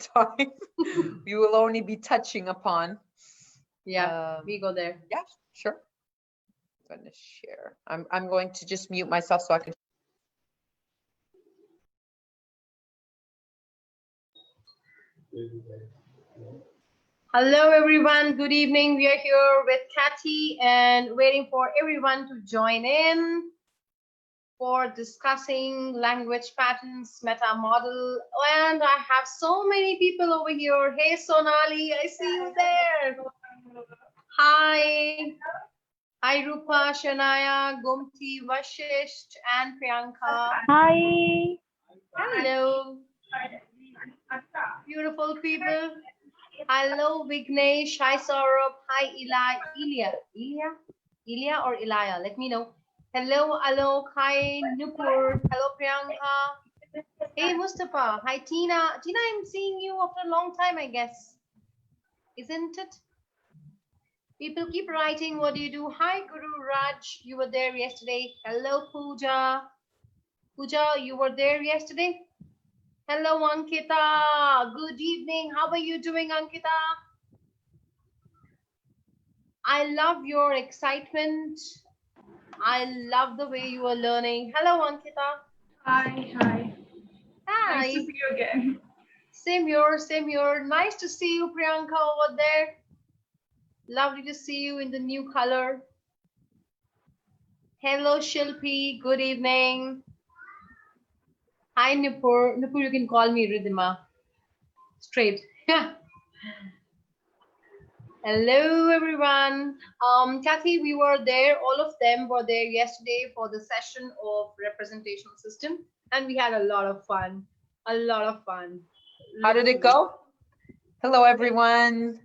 time. We will only be touching upon. Yeah, we go there. Yeah, sure. I'm going to share. I'm going to just mute myself so I can. Hello, everyone. Good evening. We are here with Kathy and waiting for everyone to join in for discussing language patterns, meta model. And I have so many people over here. Hey, Sonali, I see you there. Hi. Hi, Roopa, Shanaya, Gomti, Vashisht, and Priyanka. Hi. Hello. Beautiful people. Hello, Vignesh. Hi, Saurabh. Hi, Ilya or Ilaya? Let me know. Hello, Alok. Hi, Nupur. Hello, Priyanka. Hey, Mustafa. Hi, Tina. Tina, I'm seeing you after a long time, I guess. Isn't it? People keep writing. What do you do? Hi, Guru Raj. You were there yesterday. Hello, Pooja. Pooja, you were there yesterday? Hello, Ankita. Good evening. How are you doing, Ankita? I love your excitement. I love the way you are learning. Hello, Ankita. Hi. Hi. Hi. Nice to see you again. Same here, same here. Nice to see you, Priyanka, over there. Lovely to see you in the new color. Hello, Shilpi. Good evening. Hi, Nupur. Nupur, you can call me Ridhima. Straight. Hello, everyone. Kathy, we were there. All of them were there yesterday for the session of representational system, and we had a lot of fun. A lot of fun. How did it go? Hello, everyone.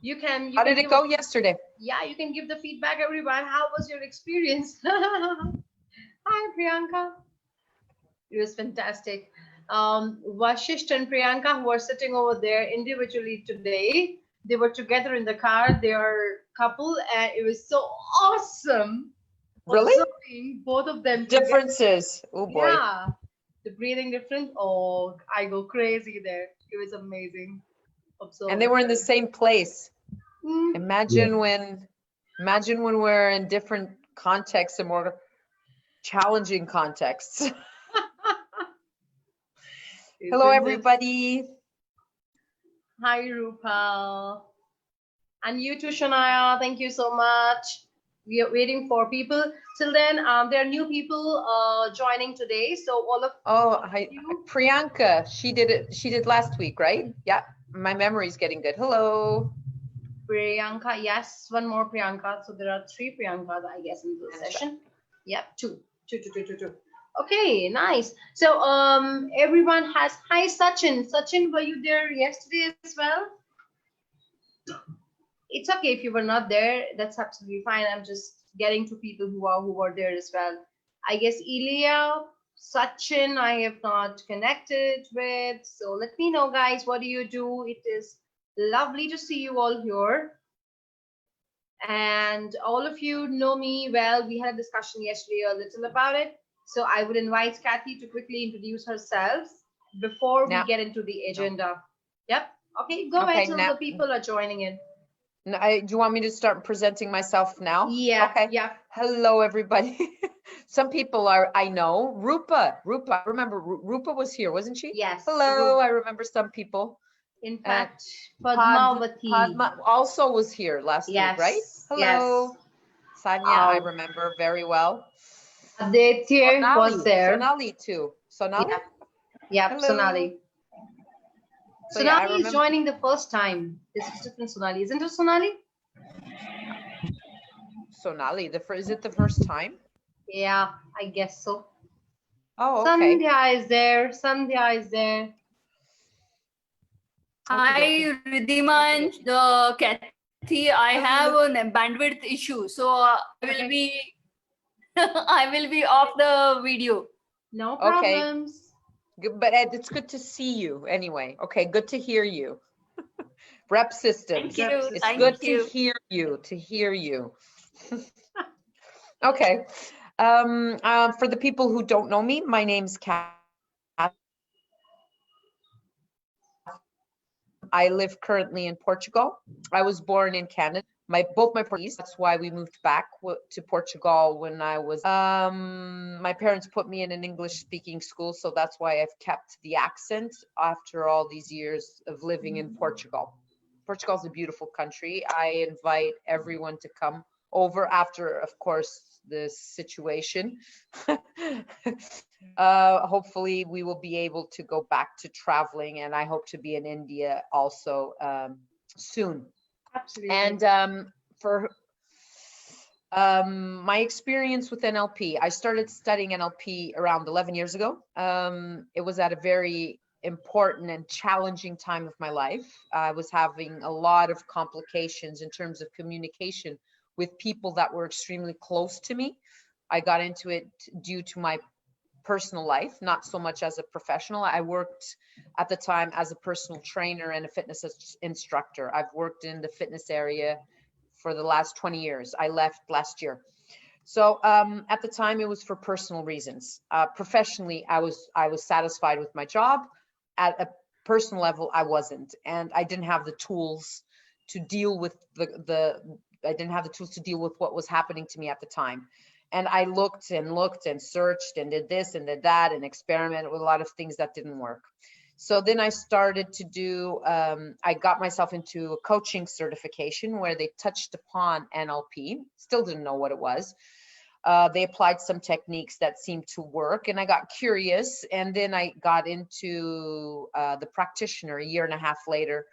How did it go yesterday? Yeah, you can give the feedback, everyone. How was your experience? Hi, Priyanka. It was fantastic. Vashisht and Priyanka, who are sitting over there individually today, they were together in the car. They are a couple, and it was so awesome. Really? Observing both of them. Differences. Oh boy. Yeah, the breathing difference. Oh, I go crazy there. It was amazing. And they were in the same place. Mm. Imagine when we're in different contexts and more challenging contexts. Hello, everybody. Hi, Roopa. And you too, Shania. Thank you so much. We are waiting for people. Till then, there are new people joining today. So all of hi, Priyanka. She did last week, right? Yeah. My memory's getting good. Hello. Priyanka. Yes, one more Priyanka. So there are 3 Priyankas, I guess, in this session. Yep, two. Okay, nice. So everyone has. Hi, Sachin. Sachin, were you there yesterday as well? It's okay if you were not there. That's absolutely fine. I'm just getting to people who were there as well. I guess Ilya, Sachin, I have not connected with. So let me know, guys. What do you do? It is lovely to see you all here. And all of you know me well. We had a discussion yesterday a little about it. So I would invite Kathy to quickly introduce herself before we get into the agenda. Yep. Okay, go ahead till the people are joining in. Do you want me to start presenting myself now? Yeah. Okay. Yeah. Hello, everybody. Some people I know. Roopa. Remember, Roopa was here, wasn't she? Yes. Hello. I remember some people. In fact, Padma also was here last week, right? Hello. Yes. Sanya, I remember very well. Aditya was there. Sonali too. Sonali? Yeah, Sonali. So, Sonali is joining the first time. This is different Sonali. Isn't it Sonali? Sonali, is it the first time? Yeah, I guess so. Oh, okay. Sandhya is there. Sandhya is there. Hi, Ridhima and Kathy. I have a bandwidth issue, so I will be I will be off the video. No problems. Okay. But it's good to see you anyway. Okay, good to hear you. Rep systems. Thank you. It's good to hear you. Okay. For the people who don't know me, my name's Kat. I live currently in Portugal. I was born in Canada. Both my Portuguese. That's why we moved back to Portugal when I was. My parents put me in an English-speaking school, so that's why I've kept the accent after all these years of living in Portugal. Portugal's a beautiful country. I invite everyone to come over after, of course, this situation. Hopefully we will be able to go back to traveling, and I hope to be in India also soon. Absolutely. And for my experience with NLP, I started studying NLP around 11 years ago. It was at a very important and challenging time of my life. I was having a lot of complications in terms of communication with people that were extremely close to me. I got into it due to my personal life, not so much as a professional. I worked at the time as a personal trainer and a fitness instructor. I've worked in the fitness area for the last 20 years. I left last year. So at the time it was for personal reasons. Professionally, I was satisfied with my job. At a personal level, I wasn't, and I didn't have the tools to deal with I didn't have the tools to deal with what was happening to me at the time. And I looked and searched and did this and did that and experimented with a lot of things that didn't work. So then I started to do, I got myself into a coaching certification where they touched upon NLP, still didn't know what it was. They applied some techniques that seemed to work, and I got curious, and then I got into the practitioner. A year and a half later,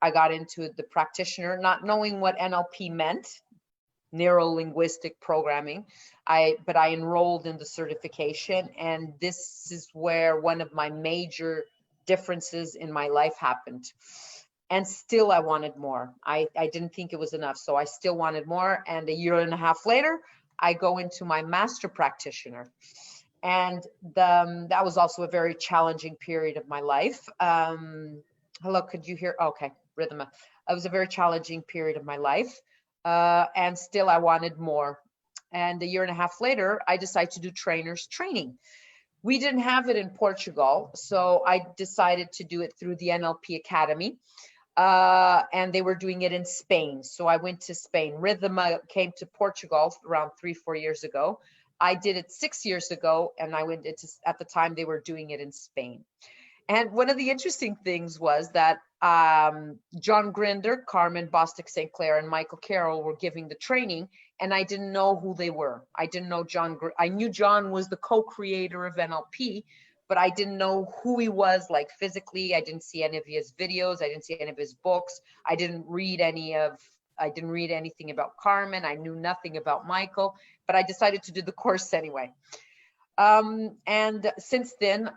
I got into the practitioner, not knowing what NLP meant, neuro-linguistic programming. But I enrolled in the certification, and this is where one of my major differences in my life happened. And still I wanted more. I didn't think it was enough, so I still wanted more. And a year and a half later, I go into my master practitioner. And that was also a very challenging period of my life. Hello, could you hear? Okay, Ridhima. It was a very challenging period of my life. And still I wanted more. And a year and a half later, I decided to do trainers training. We didn't have it in Portugal, so I decided to do it through the NLP Academy. And they were doing it in Spain. So I went to Spain. Ridhima came to Portugal around 3-4 years ago. I did it 6 years ago, and I went into, at the time they were doing it in Spain. And one of the interesting things was that John Grinder, Carmen Bostic St. Clair, and Michael Carroll were giving the training, and I didn't know who they were. I didn't know John. I knew John was the co-creator of NLP, but I didn't know who he was, like physically. I didn't see any of his videos. I didn't see any of his books. I didn't read anything about Carmen. I knew nothing about Michael, but I decided to do the course anyway. And since then,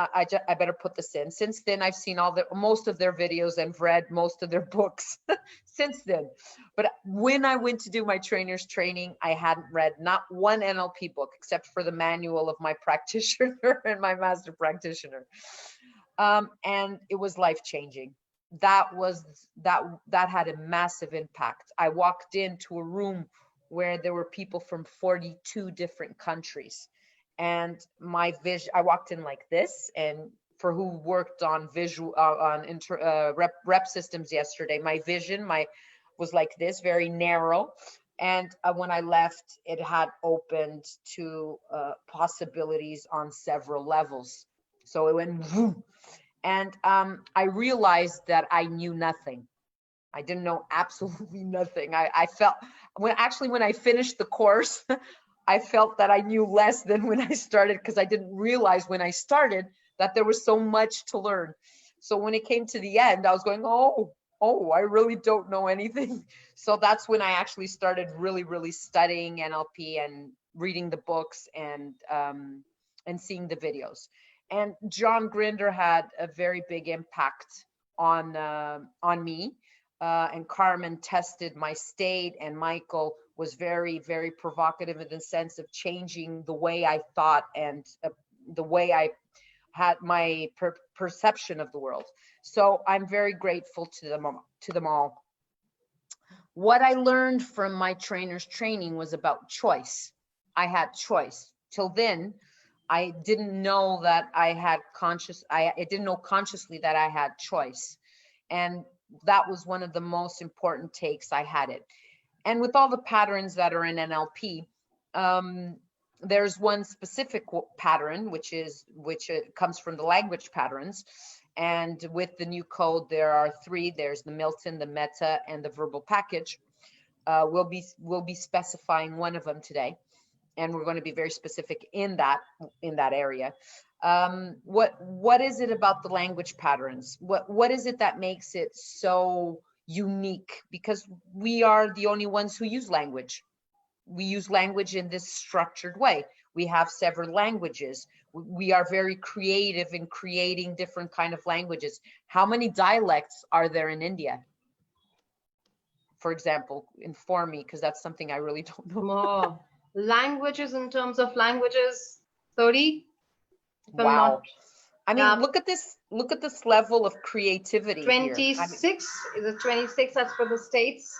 I better put this in. Since then, I've seen most of their videos and read most of their books since then. But when I went to do my trainer's training, I hadn't read not one NLP book except for the manual of my practitioner and my master practitioner. And it was life-changing. That had a massive impact. I walked into a room where there were people from 42 different countries. And my vision, I walked in like this, and for who worked on visual, rep systems yesterday, my vision, was like this, very narrow. And when I left, it had opened to possibilities on several levels. So it went, whoom. And I realized that I knew nothing. I didn't know absolutely nothing. I felt, when I finished the course, I felt that I knew less than when I started, because I didn't realize when I started that there was so much to learn. So when it came to the end, I was going, oh, I really don't know anything. So that's when I actually started really studying NLP and reading the books and seeing the videos. And John Grinder had a very big impact on me. And Carmen tested my state, and Michael was very provocative in the sense of changing the way I thought and the way I had my perception of the world. So I'm very grateful to them all. What I learned from my trainer's training was about choice. I had choice. Till then, I didn't know that I didn't know consciously that I had choice. And that was one of the most important takes I had it. And with all the patterns that are in NLP, there's one specific pattern, which comes from the language patterns. And with the new code, there are 3. There's the Milton, the meta, and the verbal package. We'll be specifying one of them today, and we're going to be very specific in that area. What is it about the language patterns? What is it that makes it so unique? Because we are the only ones who use language. We use language in this structured way. We have several languages. We are very creative in creating different kind of languages. How many dialects are there in India? For example, inform me, because that's something I really don't know. More languages, in terms of languages, 30. Wow. I mean, look at this level of creativity 26. here. Is it 26 as per the states?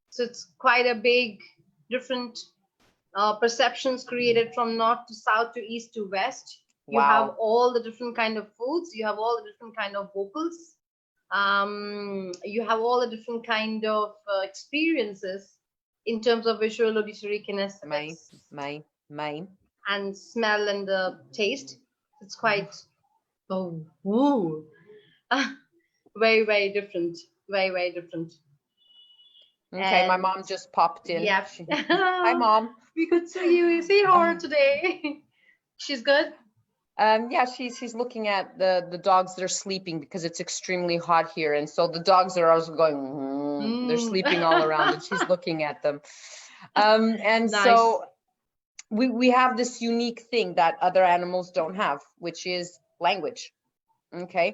So it's quite a big different perceptions created from north to south to east to west. You have all the different kind of foods. You have all the different kind of vocals. You have all the different kind of experiences in terms of visual, auditory, kinesthetics, and smell and the taste. It's quite very, very different. Very, very different. Okay, And my mom just popped in. Yeah. Hi, Mom. We could see her today. She's good. Yeah, she's looking at the dogs that are sleeping because it's extremely hot here, and so the dogs are also going. They're sleeping all around, and she's looking at them. And Nice. so we have this unique thing that other animals don't have, which is language. Okay,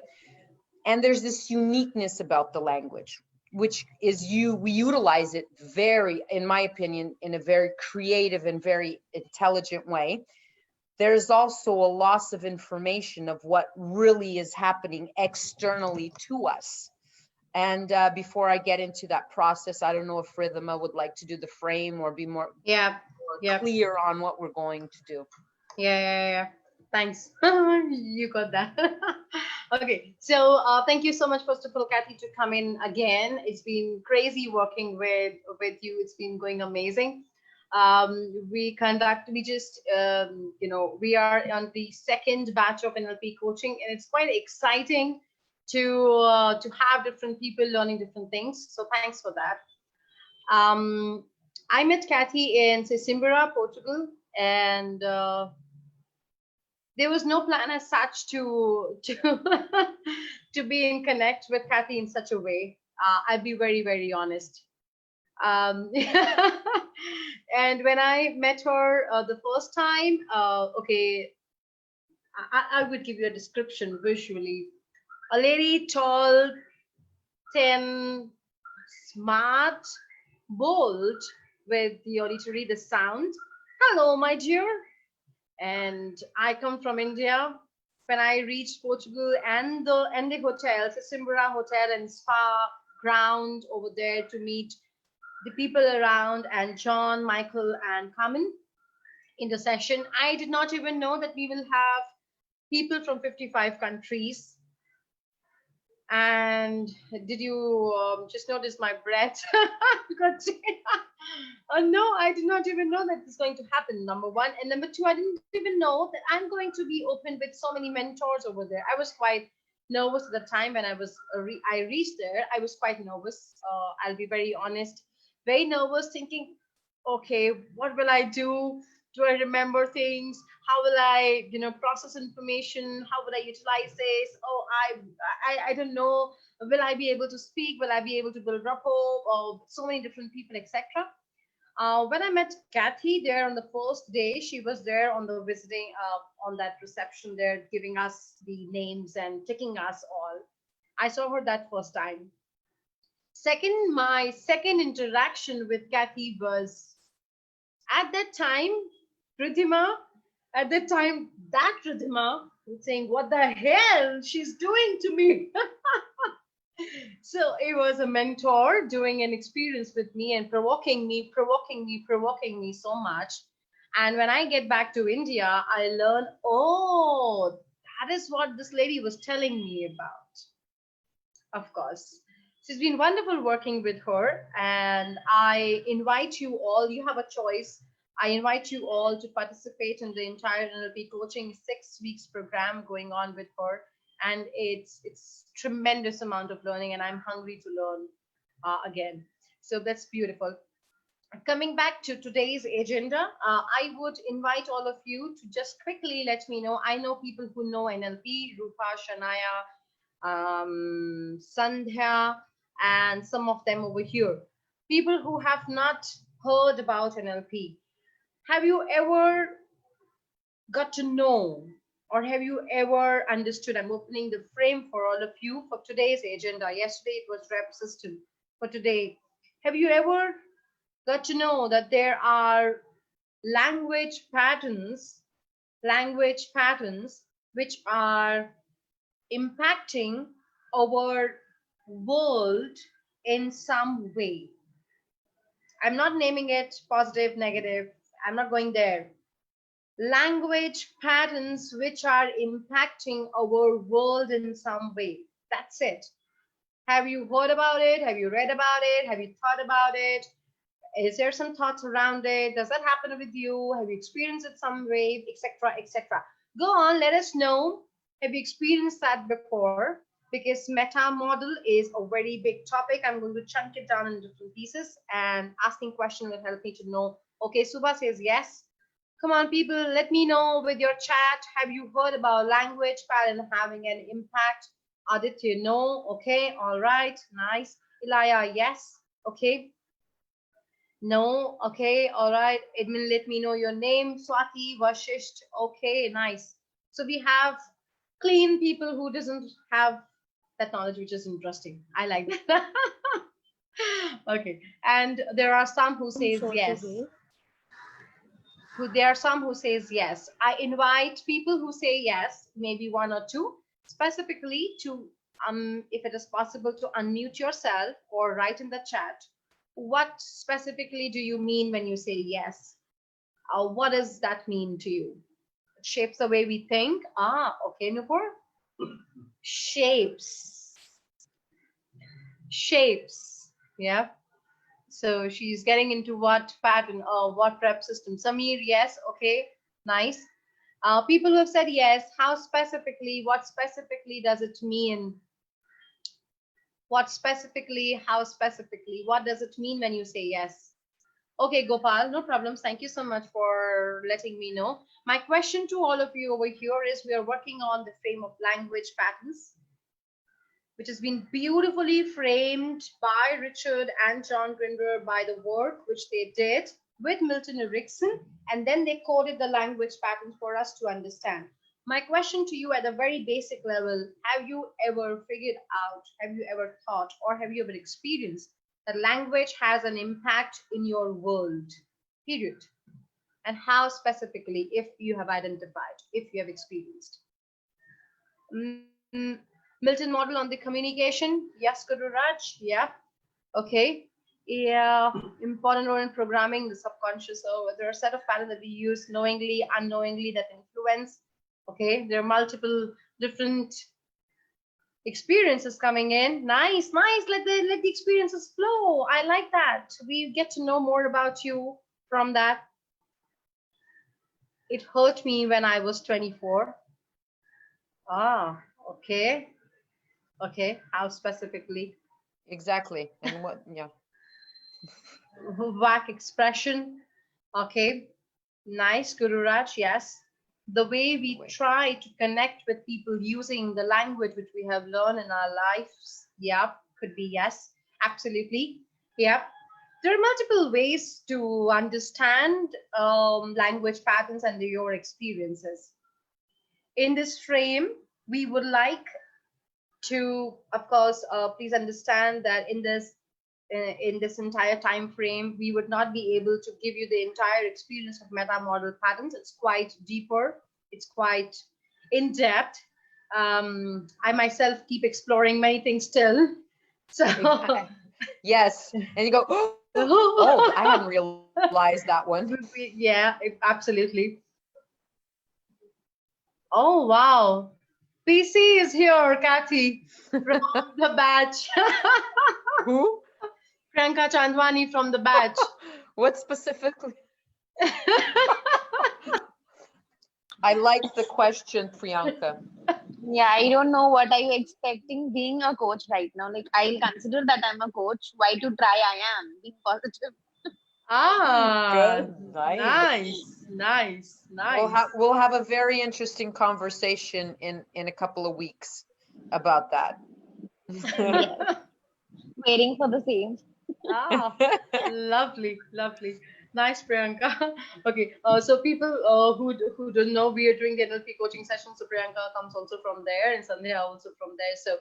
and there's this uniqueness about the language, which is we utilize it very, in my opinion, in a very creative and very intelligent way. There's also a loss of information of what really is happening externally to us. And before I get into that process, I don't know if Ridhima would like to do the frame or be more clear on what we're going to do. Yeah. Thanks. You got that. Okay. So thank you so much, first of all, Kathy, to come in again. It's been crazy working with you. It's been going amazing. We are on the second batch of NLP coaching, and it's quite exciting to have different people learning different things. So thanks for that. I met Kathy in Sesimbra, Portugal, and there was no plan as such to to be in connect with Kathy in such a way. I'll be very, very honest. And when I met her the first time, okay, I would give you a description visually. A lady, tall, thin, smart, bold, with the auditory, the sound. Hello, my dear. And I come from India. When I reached Portugal and the hotel, Sesimbra Hotel and Spa ground over there to meet the people around, and John, Michael, and Carmen in the session. I did not even know that we will have people from 55 countries. And did you just notice my breath? No, I did not even know that this is going to happen, number one. And number two, I didn't even know that I'm going to be open with so many mentors over there. I was quite nervous at the time when I reached there. I was quite nervous. I'll be very honest. Very nervous, thinking, okay, what will I do? Do I remember things? How will I, process information? How will I utilize this? Oh, I don't know. Will I be able to speak? Will I be able to build rapport? Or so many different people, etc. When I met Kathy there on the first day, she was there on the visiting, on that reception there, giving us the names and taking us all. I saw her that first time. My second interaction with Kathy was at that time, Ridhima was saying, what the hell she's doing to me? So it was a mentor doing an experience with me and provoking me so much. And when I get back to India, I learned, oh, that is what this lady was telling me about. Of course. So it's been wonderful working with her, and I invite you all, you have a choice. I invite you all to participate in the entire NLP coaching 6 weeks program going on with her. And it's tremendous amount of learning, and I'm hungry to learn again. So that's beautiful. Coming back to today's agenda, I would invite all of you to just quickly let me know. I know people who know NLP, Roopa, Shanaya, Sandhya, and some of them over here. People who have not heard about NLP. Have you ever got to know, or have you ever understood? I'm opening the frame for all of you for today's agenda. Yesterday it was rep system. For today, have you ever got to know that there are language patterns which are impacting our world in some way? I'm not naming it positive, negative. I'm not going there. Language patterns which are impacting our world in some way. That's it. Have you heard about it? Have you read about it? Have you thought about it? Is there some thoughts around it? Does that happen with you? Have you experienced it some way, etc., etc.? Go on, let us know. Have you experienced that before? Because meta model is a very big topic. I'm going to chunk it down in different pieces, and asking questions will help me to know. Okay, Subha says yes. Come on, people, let me know with your chat. Have you heard about language pattern having an impact? Aditya, no. Okay, all right, nice. Ilaya, yes. Okay. No, okay, all right. Admin, let me know your name. Swati, Vashisht, okay, nice. So we have clean people who doesn't have that knowledge, which is interesting. I like that. Okay, and there are some who says yes. There are some who says yes. I invite people who say yes, maybe one or two, specifically to, if it is possible, to unmute yourself or write in the chat. What specifically do you mean when you say yes? What does that mean to you? It shapes the way we think. Ah, okay, Nupur. Shapes. Yeah. So she's getting into what pattern or what rep system. Samir, yes. Okay, nice. People who have said yes, how specifically, what specifically does it mean? What specifically, how specifically, what does it mean when you say yes? Okay, Gopal, no problems. Thank you so much for letting me know. My question to all of you over here is, we are working on the frame of language patterns, which has been beautifully framed by Richard and John Grinder by the work which they did with Milton Erickson, and then they coded the language patterns for us to understand. My question to you at a very basic level, have you ever figured out, have you ever thought, or have you ever experienced that language has an impact in your world, period? And how specifically, if you have identified, if you have experienced? Milton model on the communication. Yes, Guru Raj. Yeah. Okay. Yeah. Important role in programming the subconscious. So there are a set of patterns that we use knowingly, unknowingly, that influence. Okay. There are multiple different experiences coming in. Nice, nice. Let the experiences flow. I like that. We get to know more about you from that. It hurt me when I was 24. Ah, okay. Okay, how specifically? Exactly. And what, yeah. Whack expression. Okay, nice, Guru Raj, yes. The way we try to connect with people using the language which we have learned in our lives. Yeah, could be yes, absolutely. Yeah. There are multiple ways to understand language patterns and your experiences. In this frame, we would like to, of course, please understand that in this entire time frame, we would not be able to give you the entire experience of meta model patterns. It's quite deeper. It's quite in depth. I myself keep exploring many things still. So yes, and you go, oh, I hadn't realized that one. Yeah, absolutely. Oh wow. PC is here, Kathy, from the batch. Who? Priyanka Chandwani from the batch. What specifically? I like the question, Priyanka. Yeah, I don't know what are you expecting being a coach right now. Like, I'll consider that I'm a coach. Why to try? I am being positive. Good. Nice. Nice. We'll have a very interesting conversation in a couple of weeks about that. Yes. Waiting for the same. Lovely. Nice, Priyanka. Okay, so people who don't know, we are doing the NLP coaching session. So Priyanka comes also from there, and Sandhya also from there. So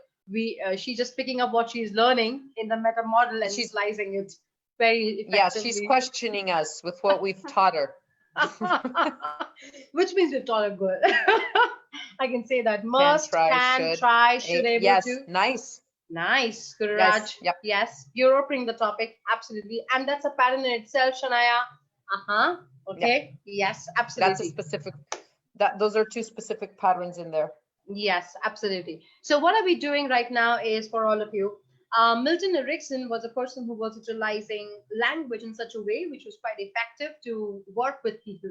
she's just picking up what she's learning in the meta model, and she's slicing it very effectively. Yeah, she's questioning us with what we've taught her. Which means we've taught her good. I can say that. Must, can, try, should, able yes, to. Nice, Guru Yes, Raj. yep. Yes, you're opening the topic. Absolutely. And that's a pattern in itself, Shanaya. Okay. Yep. Yes, absolutely. That's a specific, those are two specific patterns in there. Yes, absolutely. So what are we doing right now is for all of you. Milton Erickson was a person who was utilizing language in such a way which was quite effective to work with people.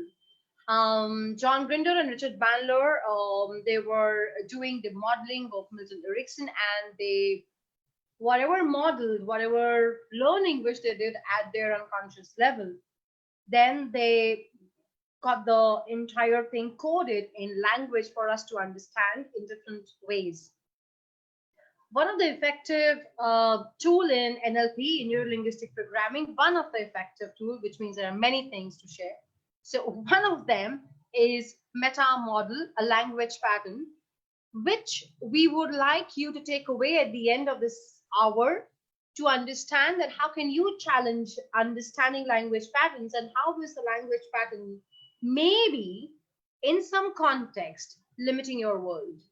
John Grinder and Richard Bandler, they were doing the modeling of Milton Erickson, and they, whatever modeled, whatever learning which they did at their unconscious level, then they got the entire thing coded in language for us to understand in different ways. One of the effective tool in NLP, in neuro-linguistic programming, one of the effective tool, which means there are many things to share. So one of them is meta model, a language pattern, which we would like you to take away at the end of this hour to understand that how can you challenge understanding language patterns, and how is the language pattern maybe in some context limiting your world,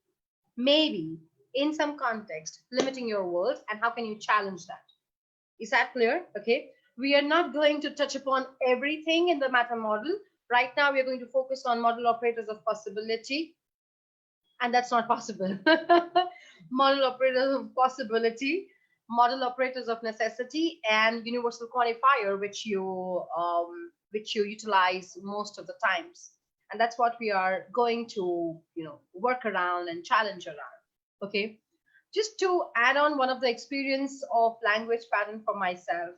maybe in some context limiting your world, and how can you challenge that? Is that clear? Okay. We are not going to touch upon everything in the meta model. Right now, we are going to focus on model operators of possibility. And that's not possible. Model operators of possibility, model operators of necessity, and universal qualifier, which you utilize most of the times. And that's what we are going to, work around and challenge around. Okay. Just to add on one of the experience of language pattern for myself.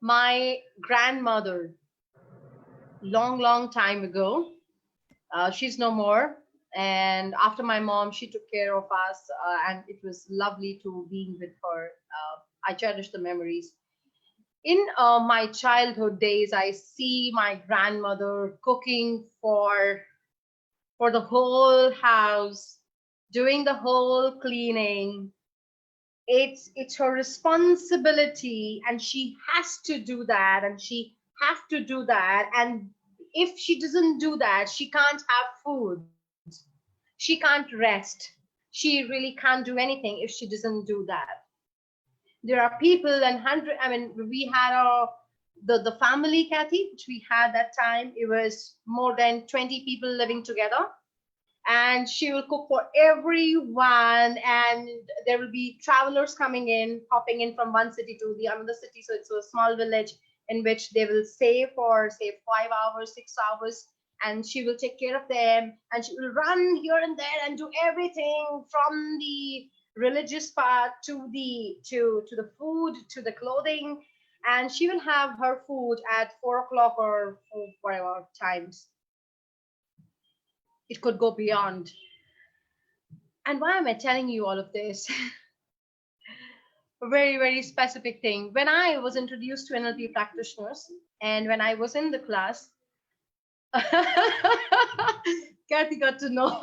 My grandmother, long time ago, she's no more, and after my mom, she took care of us, and it was lovely to being with her. I cherish the memories. In my childhood days, I see my grandmother cooking for the whole house, doing the whole cleaning. It's her responsibility, and she has to do that, and she has to do that. And if she doesn't do that, she can't have food. She can't rest. She really can't do anything if she doesn't do that. There are people and we had the family, Kathy, which we had that time. It was more than 20 people living together. And she will cook for everyone, and there will be travelers coming in, hopping in from one city to the another city. So it's a small village in which they will stay for, say, 5 hours, 6 hours, and she will take care of them, and she will run here and there and do everything from the religious part to the food, to the clothing, and she will have her food at 4 o'clock or whatever times. It could go beyond. And why am I telling you all of this? A very, very specific thing. When I was introduced to NLP practitioners, and when I was in the class, Kathy got to know,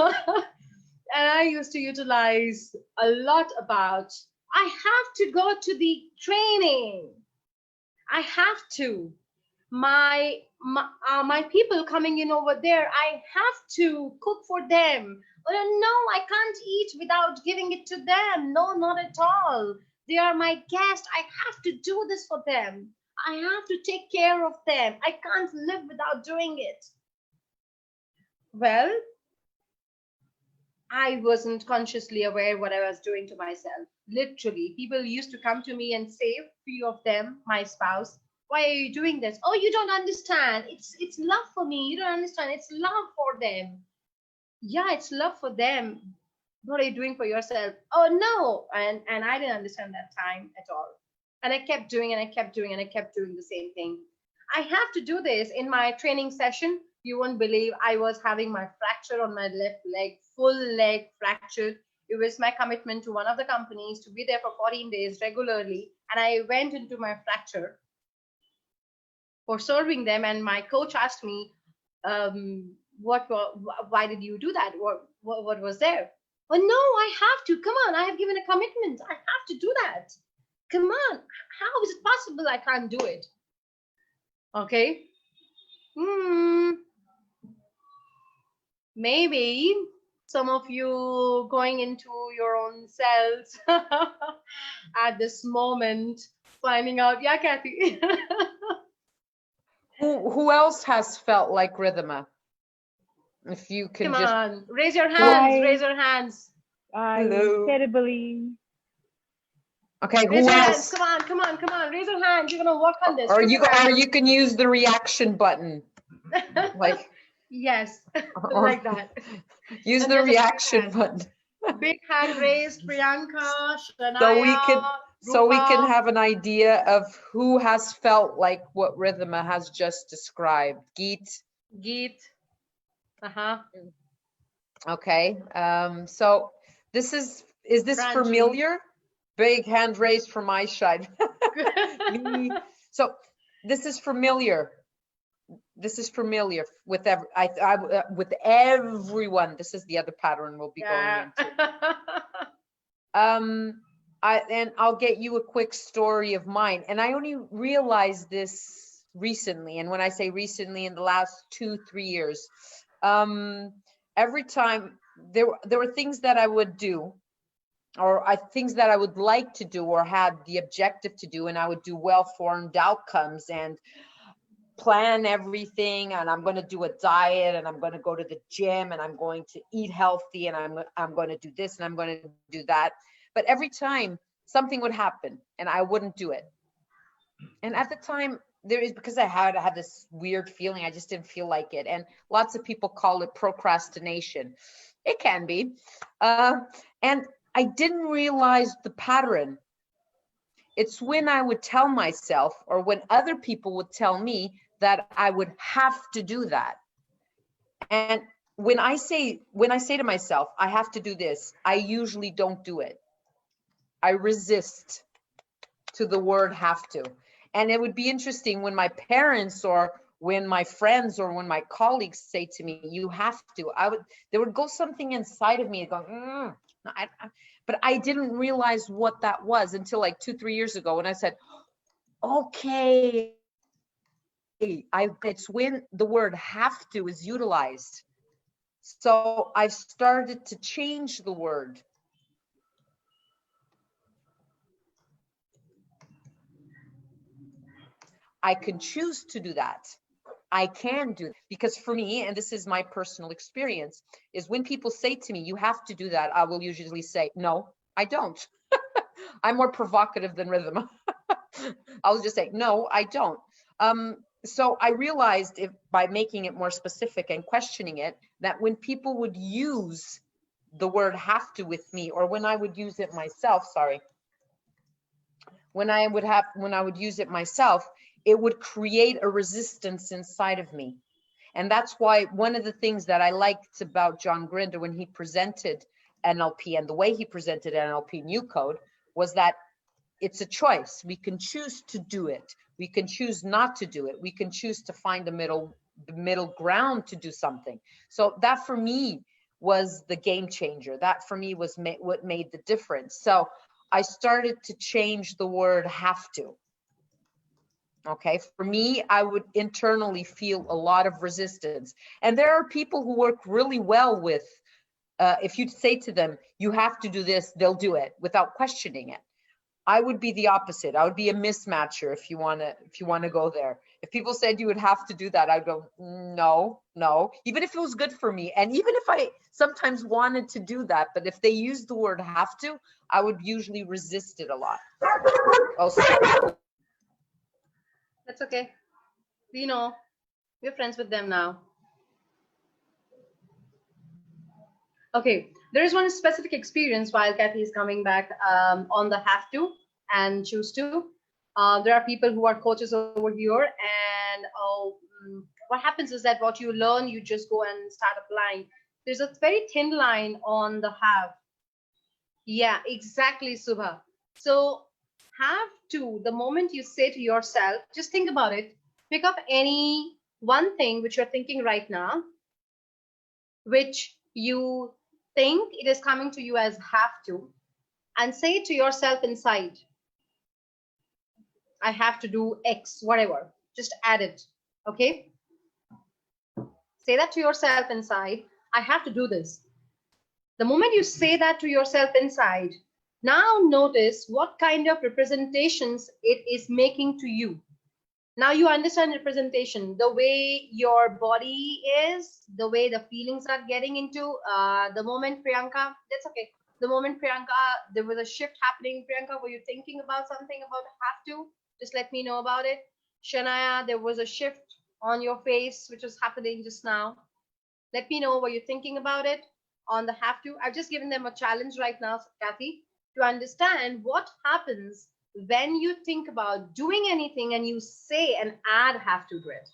and I used to utilize a lot about, I have to go to the training. I have to. My people coming in over there, I have to cook for them. Oh, no, I can't eat without giving it to them. No, not at all. They are my guest. I have to do this for them. I have to take care of them. I can't live without doing it. Well, I wasn't consciously aware what I was doing to myself. Literally, people used to come to me and say, few of them, my spouse, why are you doing this? Oh, you don't understand. It's love for me. You don't understand. It's love for them. Yeah, it's love for them. What are you doing for yourself? Oh no. And I didn't understand that time at all. And I kept doing and I kept doing and I kept doing the same thing. I have to do this in my training session. You won't believe I was having my fracture on my left leg, full leg fractured. It was my commitment to one of the companies to be there for 14 days regularly. And I went into my fracture for serving them. And my coach asked me, why did you do that? What was there? Oh, no, I have to. Come on, I have given a commitment. I have to do that. Come on. How is it possible I can't do it? Okay. Maybe some of you going into your own selves at this moment, finding out, yeah, Kathy. Who else has felt like Ridhima? If you can Come just on, raise your hands, Hi. raise your hands. Hello. Terribly. Okay, Raise who your hands. else? Come on, raise your hands. You're gonna work on this. Or Raise you your hands. you can use the reaction button. Like Yes, or like that. use And the there's a big reaction hand. button. Big hand raised, Priyanka, Shania, So we can Roopa. have an idea of who has felt like what Ridhima has just described. Geet. Geet. Uh-huh. Okay. So this is this Pranjal. familiar? Big hand raised from my side. Me. So this is familiar. This is familiar with with everyone. This is the other pattern we'll be going into. I'll get you a quick story of mine. And I only realized this recently. And when I say recently, in the last 2-3 years, every time there were things that I would do, or things that I would like to do or had the objective to do, and I would do well-formed outcomes and plan everything, and I'm going to do a diet, and I'm going to go to the gym, and I'm going to eat healthy, and I'm going to do this, and I'm going to do that. But every time something would happen and I wouldn't do it. And at the time, because I had this weird feeling, I just didn't feel like it. And lots of people call it procrastination. It can be. And I didn't realize the pattern. It's when I would tell myself, or when other people would tell me, that I would have to do that. And when I say to myself, I have to do this, I usually don't do it. I resist to the word have to. And it would be interesting when my parents or when my friends or when my colleagues say to me, you have to, there would go something inside of me going, but I didn't realize what that was until like 2-3 years ago when I said, okay, it's when the word have to is utilized. So I've started to change the word. I can choose to do that. I can do it. Because for me, and this is my personal experience, is when people say to me, you have to do that, I will usually say, no, I don't. I'm more provocative than Ridhima. I'll just say, no, I don't. So I realized by making it more specific and questioning it, that when people would use the word have to with me, or when I would use it myself, when I would use it myself, it would create a resistance inside of me. And that's why one of the things that I liked about John Grinder when he presented NLP and the way he presented NLP New Code was that it's a choice. We can choose to do it. We can choose not to do it. We can choose to find the middle ground to do something. So that for me was the game changer. That for me was what made the difference. So I started to change the word have to. Okay, for me, I would internally feel a lot of resistance. And there are people who work really well with, if you say to them, you have to do this, they'll do it without questioning it. I would be the opposite. I would be a mismatcher if you want to go there. If people said you would have to do that, I'd go, no, no, even if it was good for me. And even if I sometimes wanted to do that, but if they use the word have to, I would usually resist it a lot. Oh, sorry. That's okay. We know. We're friends with them now. Okay, there is one specific experience while Kathy is coming back on the have to and choose to. There are people who are coaches over here, and what happens is that what you learn, you just go and start applying. There's a very thin line on the have. Yeah, exactly, Subha. So have to, the moment you say to yourself, just think about it, pick up any one thing which you're thinking right now, which you think it is coming to you as have to, and say it to yourself inside. I have to do X, whatever. Just add it. Okay? Say that to yourself inside. I have to do this. The moment you say that to yourself inside, now notice what kind of representations it is making to you. Now you understand representation, the way your body is, the way the feelings are getting into. The moment Priyanka, that's okay. The moment Priyanka, there was a shift happening. Priyanka, were you thinking about something about have to? Just let me know about it. Shania, there was a shift on your face, which was happening just now. Let me know, were you thinking about it on the have to? I've just given them a challenge right now, Kathy, to understand what happens when you think about doing anything and you say and add have to it.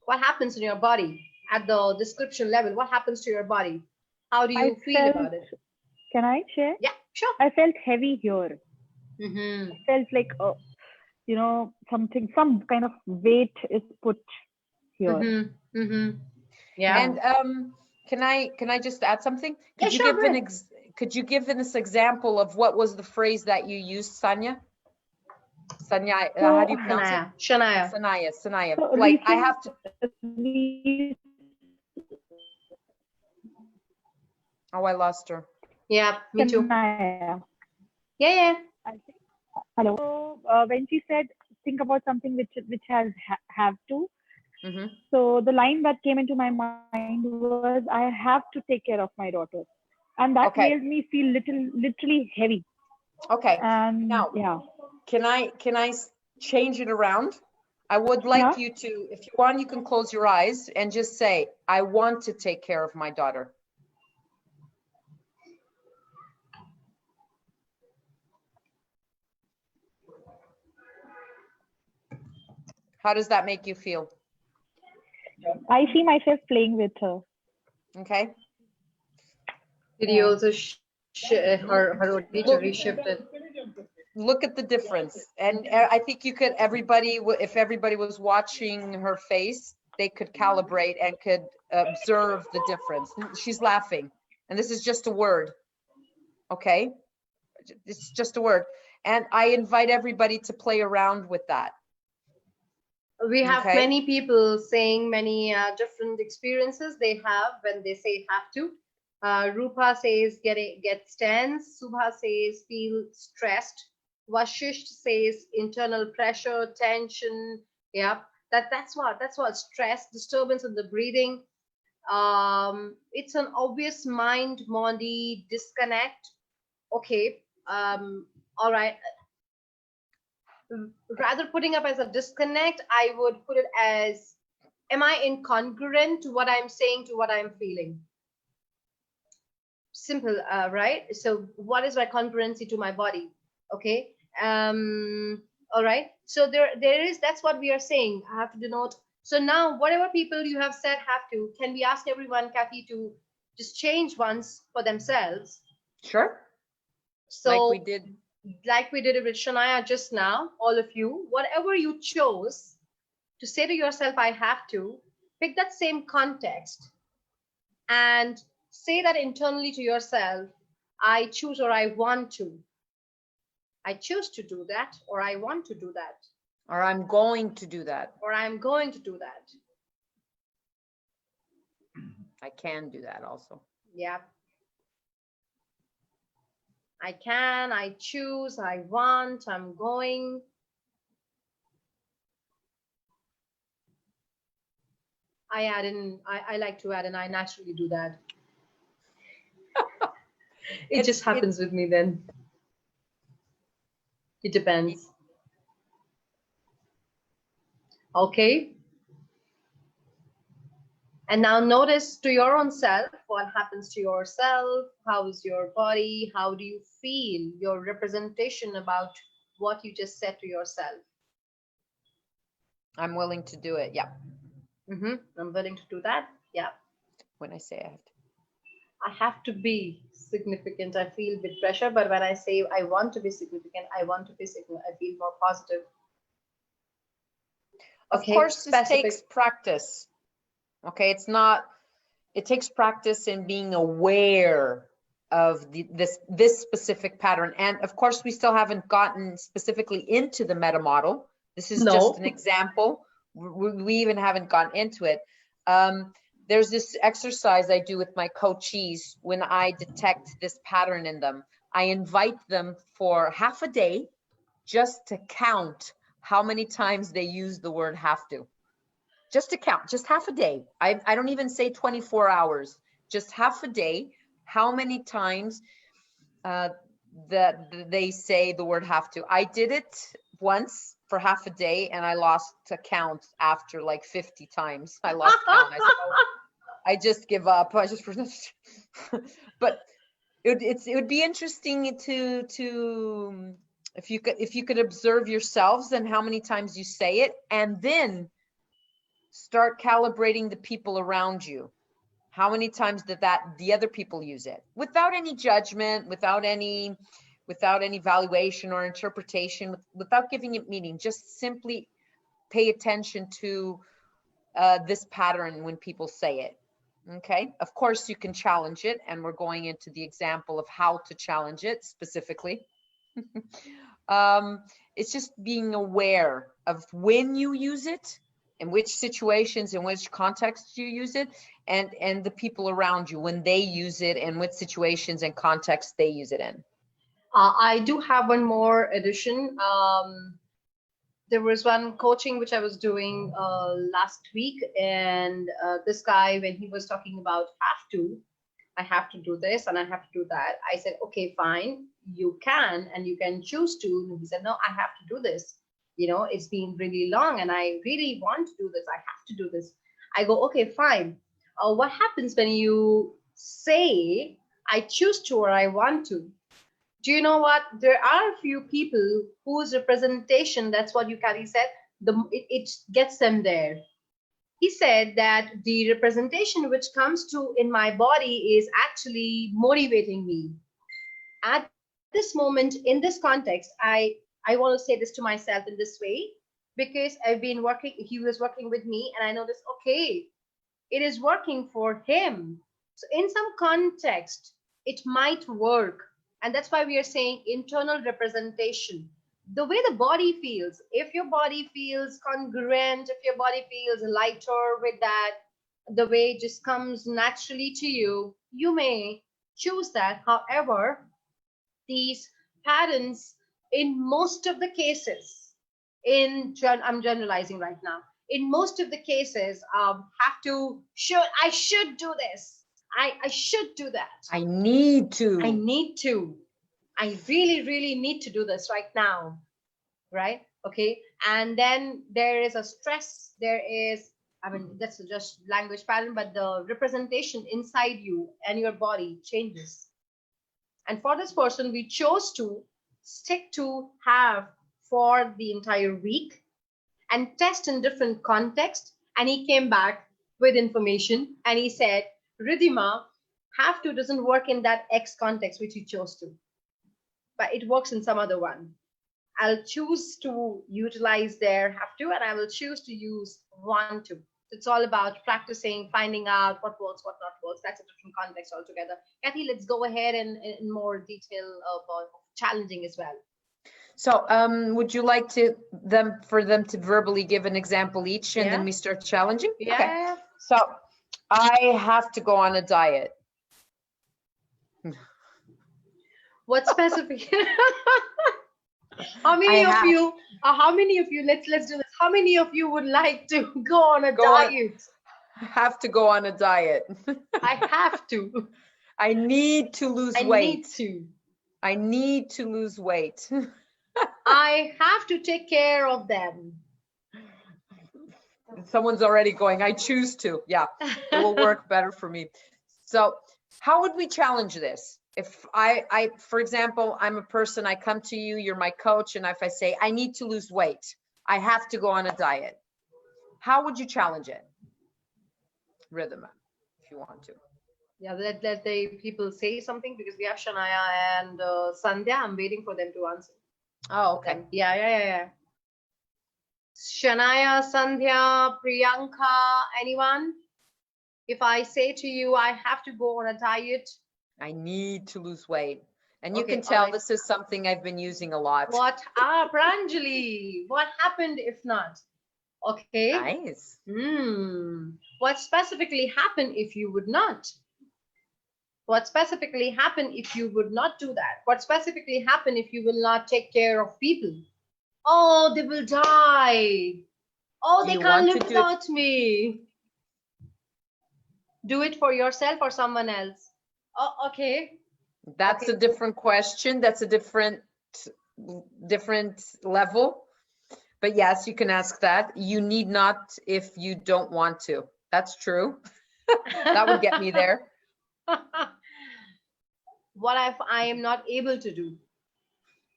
What happens in your body at the description level? What happens to your body? How do you feel about it? Can I share? Yeah, sure. I felt heavy here. Mm-hmm. I felt like, some kind of weight is put here. Mm-hmm. Mm-hmm. Yeah. And can I just add something? Yeah, sure, go ahead. Could you give this example of what was the phrase that you used, Sanya? Sanya, how do you pronounce it? Shania. Sanaya. So Like I have to. Oh, I lost her. Yeah, me too. Shania. Yeah. I think. Hello. So when she said, think about something which has have to. Mm-hmm. So the line that came into my mind was, I have to take care of my daughter. And that made me feel literally heavy. Okay. And now, yeah. Can I change it around? I would like you to, if you want, you can close your eyes and just say, I want to take care of my daughter. How does that make you feel? I see myself playing with her. Okay. Did you also her need to reshift it? Look at the difference. And I think you could, if everybody was watching her face, they could calibrate and could observe the difference. She's laughing. And this is just a word. Okay. It's just a word. And I invite everybody to play around with that. We have many people saying many different experiences they have when they say have to. Roopa says get tense. Subha says feel stressed. Vashish says internal pressure, tension. Yep, that's what stress, disturbance of the breathing. It's an obvious mind, Maundy, disconnect. Okay. All right. Rather putting up as a disconnect, I would put it as, am I incongruent to what I'm saying to what I'm feeling? Simple, right? So what is my congruency to my body? Okay. All right. So there is, that's what we are saying. I have to denote. So now whatever people you have said have to, can we ask everyone, Kathy, to just change once for themselves? Sure. So like we did it with Shania just now, all of you, whatever you chose to say to yourself, I have to, pick that same context and say that internally to yourself, I choose or I want to. I choose to do that, or I want to do that. Or I'm going to do that. Or I'm going to do that. I can do that also. Yeah. I can, I choose, I want, I'm going. I like to add in, I naturally do that. It just happens with me then. It depends. Okay. And now notice to your own self, what happens to yourself, how is your body, how do you feel, your representation about what you just said to yourself. I'm willing to do it. Yeah. I'm willing to do that. Yeah. When I say I have to be significant, I feel a bit pressure, but when I say I want to be significant, I feel more positive. Of course, this takes practice. Okay, it takes practice in being aware of this specific pattern. And of course, we still haven't gotten specifically into the meta model. This is just an example. We even haven't gotten into it. There's this exercise I do with my coachees when I detect this pattern in them. I invite them for half a day just to count how many times they use the word have to. Just to count, just half a day. I don't even say 24 hours, just half a day. How many times that they say the word have to. I did it once for half a day and I lost count after like 50 times. I lost count. I said, oh, I just give up. I just, but it would be interesting to if you could observe yourselves and how many times you say it, and then start calibrating the people around you. How many times did the other people use it without any judgment, without any valuation or interpretation, without giving it meaning? Just simply pay attention to this pattern when people say it. Okay, of course you can challenge it, and we're going into the example of how to challenge it specifically. It's just being aware of when you use it, in which situations, in which contexts you use it, and the people around you when they use it, and what situations and contexts they use it in. I do have one more addition. There was one coaching which I was doing last week, and this guy, when he was talking about I have to do this and I have to do that, I said, okay, fine, you can, and you can choose to. And he said, no, I have to do this. You know, it's been really long and I really want to do this. I have to do this. I go, okay, fine. What happens when you say, I choose to or I want to? Do you know what? There are a few people whose representation, that's what Yukari said, it gets them there. He said that the representation which comes to in my body is actually motivating me. At this moment, in this context, I want to say this to myself in this way, because I've been working, he was working with me, and I noticed, okay, it is working for him. So in some context, it might work. And that's why we are saying internal representation. The way the body feels, if your body feels congruent, if your body feels lighter with that, the way it just comes naturally to you, you may choose that. However, these patterns, in most of the cases, I'm generalizing right now, in most of the cases, I should do this. I should do that. I need to. I really, really need to do this right now. Right? Okay. And then there is a stress. That's just language pattern, but the representation inside you and your body changes. And for this person, we chose to stick to have for the entire week and test in different contexts. And he came back with information and he said, Ridhima, have to doesn't work in that X context which you chose to, but it works in some other one. I'll choose to utilize their have to, and I will choose to use want to. It's all about practicing, finding out what works, what not works. That's a different context altogether. Kathy, let's go ahead and in more detail about challenging as well. So would you like for them to verbally give an example each, and then we start challenging? Yeah. Okay. So I have to go on a diet. What specific? How many of you? Let's do this. How many of you would like to go on a diet? Have to go on a diet. I have to. I need to lose weight. I need to lose weight. I have to take care of them. Someone's already going, I choose to. Yeah, it will work better for me. So how would we challenge this? If I, for example, I'm a person, I come to you, you're my coach, and if I say, I need to lose weight, I have to go on a diet. How would you challenge it? Ridhima, if you want to. Yeah, let the people say something, because we have Shania and Sandhya. I'm waiting for them to answer. Oh, okay. Yeah. Shania, Sandhya, Priyanka, anyone? If I say to you, I have to go on a diet. I need to lose weight. And you can tell this is something I've been using a lot. Pranjali, what happened if not? Okay. Nice. What specifically happened if you would not? What specifically happened if you would not do that? What specifically happened if you will not take care of people? Oh, they will die. Oh, they can't live without me. Do it for yourself or someone else. Oh, okay. That's a different question. That's a different level. But yes, you can ask that. You need not if you don't want to. That's true. That would get me there. What if I am not able to do?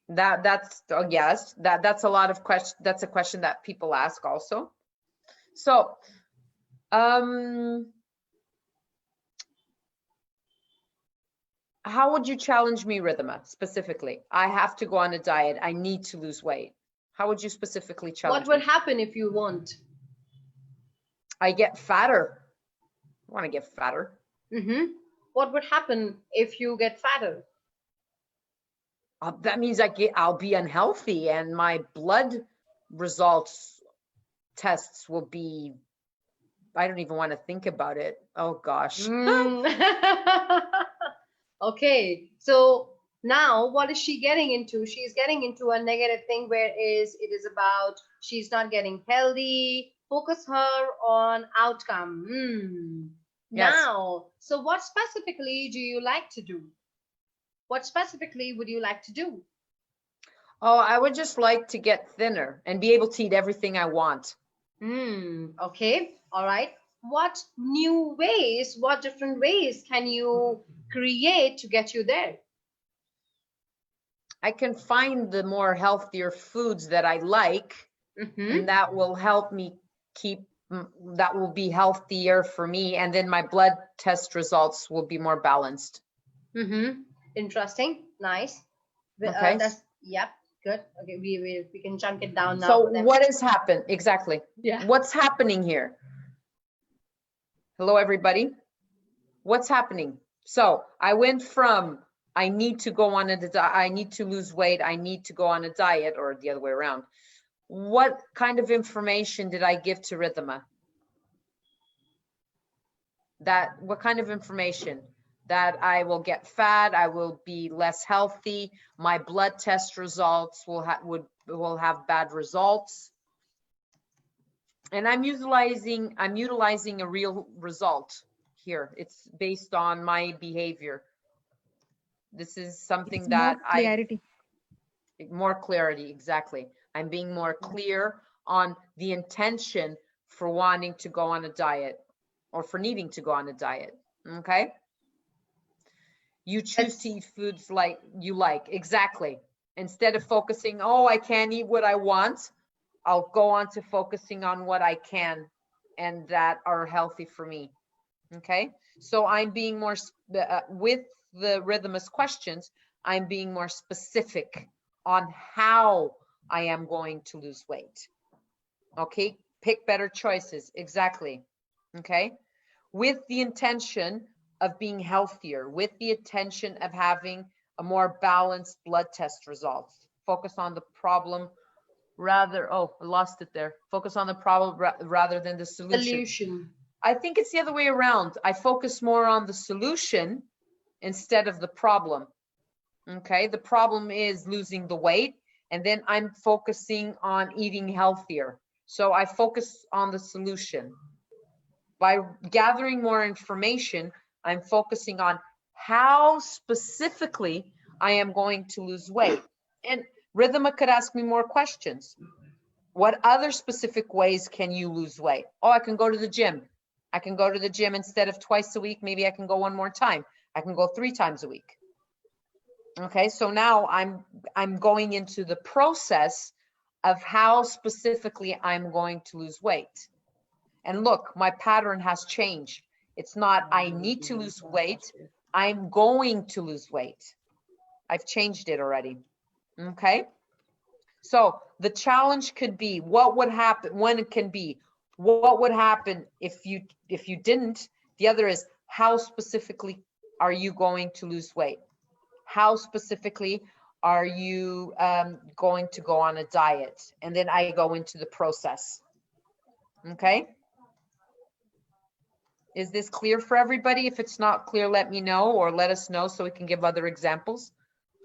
That's yes. That's a lot of question. That's a question that people ask also. So, how would you challenge me, Ridhima, specifically? I have to go on a diet. I need to lose weight. How would you specifically challenge me? What would happen if you won't? I get fatter. I want to get fatter. What would happen if you get fatter? That means I'll be unhealthy, and my blood tests will be, I don't even want to think about it. Oh gosh. Okay, so now what is she getting into? She's getting into a negative thing where it is about she's not getting healthy. Focus her on outcome. Yes. Now, so what specifically do you like to do? What specifically would you like to do? Oh, I would just like to get thinner and be able to eat everything I want. Okay, all right. What new ways, what different ways can you create to get you there? I can find the more healthier foods that I like, and that will help me that will be healthier for me, and then my blood test results will be more balanced. Interesting. Nice. Okay. Yep. Good. Okay. We can chunk it down now. So what has happened exactly? Yeah. What's happening here? Hello, everybody. What's happening? So I went from I need to go on I need to lose weight. I need to go on a diet, or the other way around. What kind of information did I give to Ridhima? What kind of information? That I will get fat, I will be less healthy, my blood test results will have bad results. And I'm utilizing a real result here. It's based on my behavior. This is something that more clarity, exactly. I'm being more clear on the intention for wanting to go on a diet or for needing to go on a diet. Okay. You choose to eat foods like you like. Exactly. Instead of focusing, oh, I can't eat what I want, I'll go on to focusing on what I can and that are healthy for me. Okay. So I'm being more, with the Ridhima's questions, I'm being more specific on how I am going to lose weight. Okay. Pick better choices. Exactly. Okay. With the intention of being healthier, with the intention of having a more balanced blood test results. Focus on the problem rather, I lost it there. Focus on the problem rather than the solution. I think it's the other way around. I focus more on the solution instead of the problem. Okay, the problem is losing the weight, and then I'm focusing on eating healthier. So I focus on the solution. By gathering more information, I'm focusing on how specifically I am going to lose weight. And Ridhima could ask me more questions. What other specific ways can you lose weight? Oh, I can go to the gym. I can go to the gym instead of twice a week. Maybe I can go one more time. I can go 3 times a week. Okay, so now I'm going into the process of how specifically I'm going to lose weight. And look, my pattern has changed. It's not I need to lose weight, I'm going to lose weight. I've changed it already. Okay, so the challenge could be, what would happen when it can be, what would happen if you didn't. The other is, how specifically are you going to lose weight? How specifically are you going to go on a diet? And then I go into the process. Okay. Is this clear for everybody? If it's not clear, let me know, or let us know so we can give other examples.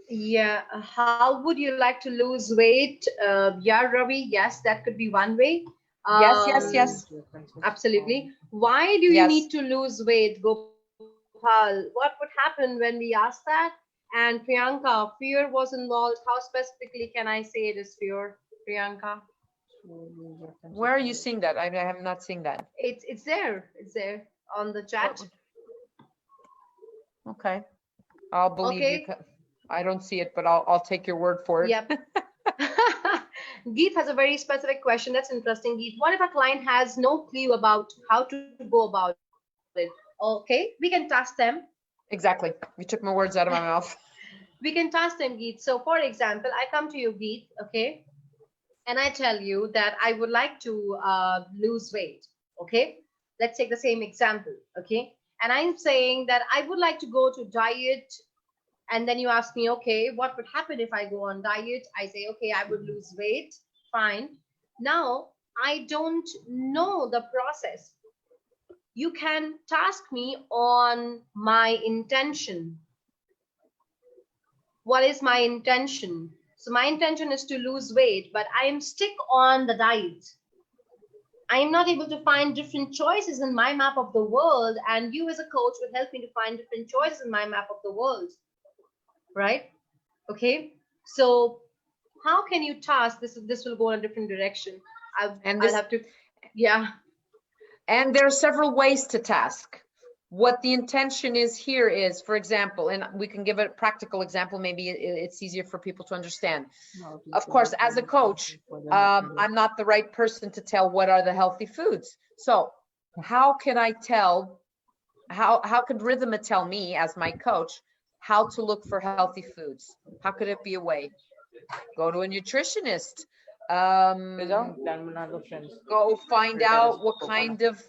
Yeah, how would you like to lose weight? Yeah, Ravi, yes, that could be one way. Yes. Absolutely. Why do you need to lose weight, Gopal? What would happen when we ask that? And Priyanka, fear was involved. How specifically can I say it is fear, Priyanka? Where are you seeing that? I have not seen that. It's there. It's there on the chat. Okay. I'll believe you. I don't see it, but I'll take your word for it. Yep. Geet has a very specific question. That's interesting, Geet. What if a client has no clue about how to go about it? Okay, we can task them. Exactly. You took my words out of my mouth. We can task them, Geet. So for example, I come to you, Geet, okay? And I tell you that I would like to lose weight, okay? Let's take the same example, okay? And I'm saying that I would like to go to diet. And then you ask me, okay, what would happen if I go on diet? I say, okay, I would lose weight. Fine. Now, I don't know the process. You can task me on my intention. What is my intention? So my intention is to lose weight, but I am stick on the diet. I am not able to find different choices in my map of the world, and you as a coach will help me to find different choices in my map of the world. Right? Okay. So how can you task this? This will go in a different direction. I'll have to, yeah. And there are several ways to task. What the intention is here is, for example, and we can give a practical example, maybe it's easier for people to understand. Of course, as a coach, I'm not the right person to tell what are the healthy foods. So how can I tell, how could Ridhima tell me as my coach how to look for healthy foods? How could it be a way? Go to a nutritionist. Go find out what kind of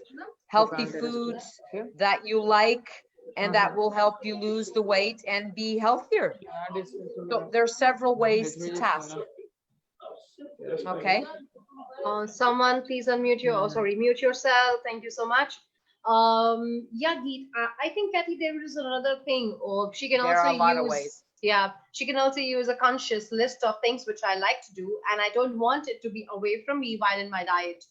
healthy foods that you like, and that will help you lose the weight and be healthier. So there are several ways to task. Okay. Someone please unmute your, oh, sorry, mute yourself. Thank you so much. Yeah, Geet, I think, Kathy, there is another thing, or she can there also are a lot use, of ways. Yeah, she can also use a conscious list of things which I like to do, and I don't want it to be away from me while in my diet.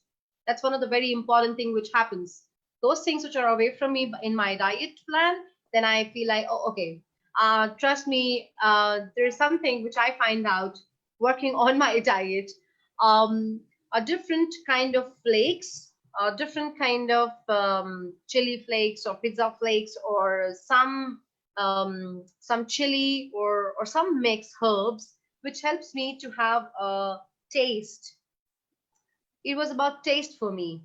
That's one of the very important things which happens. Those things which are away from me in my diet plan, then I feel like, oh, okay, trust me, there is something which I find out working on my diet, a different kind of flakes, a different kind of chili flakes or pizza flakes, or some chili or some mixed herbs, which helps me to have a taste. It was about taste for me.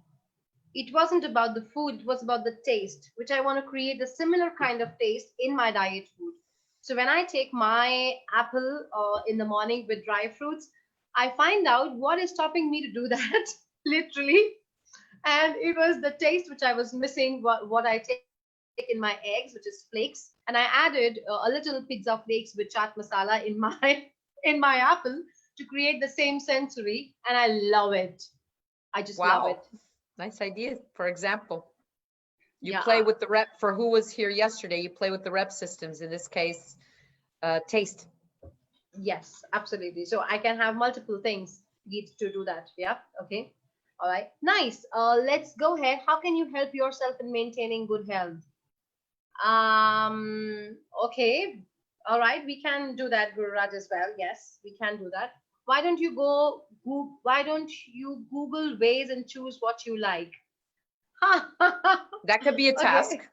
It wasn't about the food, it was about the taste, which I want to create a similar kind of taste in my diet food. So when I take my apple in the morning with dry fruits, I find out what is stopping me to do that, literally. And it was the taste which I was missing, what I take in my eggs, which is flakes. And I added a little pizza flakes with chaat masala in my apple to create the same sensory. And I love it. I just love it. Nice idea. For example, you play with the rep, for who was here yesterday, you play with the rep systems. In this case, taste. Yes, absolutely. So I can have multiple things need to do that. Yeah. Okay. All right. Nice. Let's go ahead. How can you help yourself in maintaining good health? Okay. All right. We can do that, Guru Raj, as well. Yes, we can do that. Why don't you why don't you Google ways and choose what you like? That could be a task. Okay.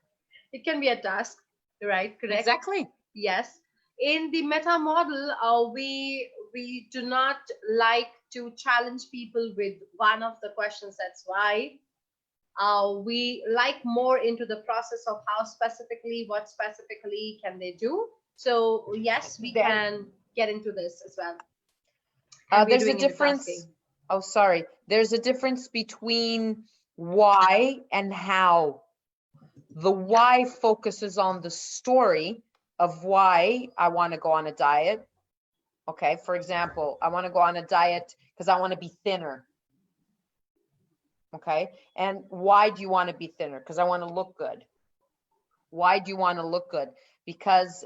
It can be a task. Right. Correct. Exactly. Yes. In the meta model, we do not like to challenge people with one of the questions. That's why we like more into the process of how specifically, what specifically can they do. So yes, we can get into this as well. There's a difference. Oh, sorry. There's a difference between why and how. The why focuses on the story of why I want to go on a diet. Okay, for example, I want to go on a diet because I want to be thinner. Okay, and why do you want to be thinner? Because I want to look good. Why do you want to look good? Because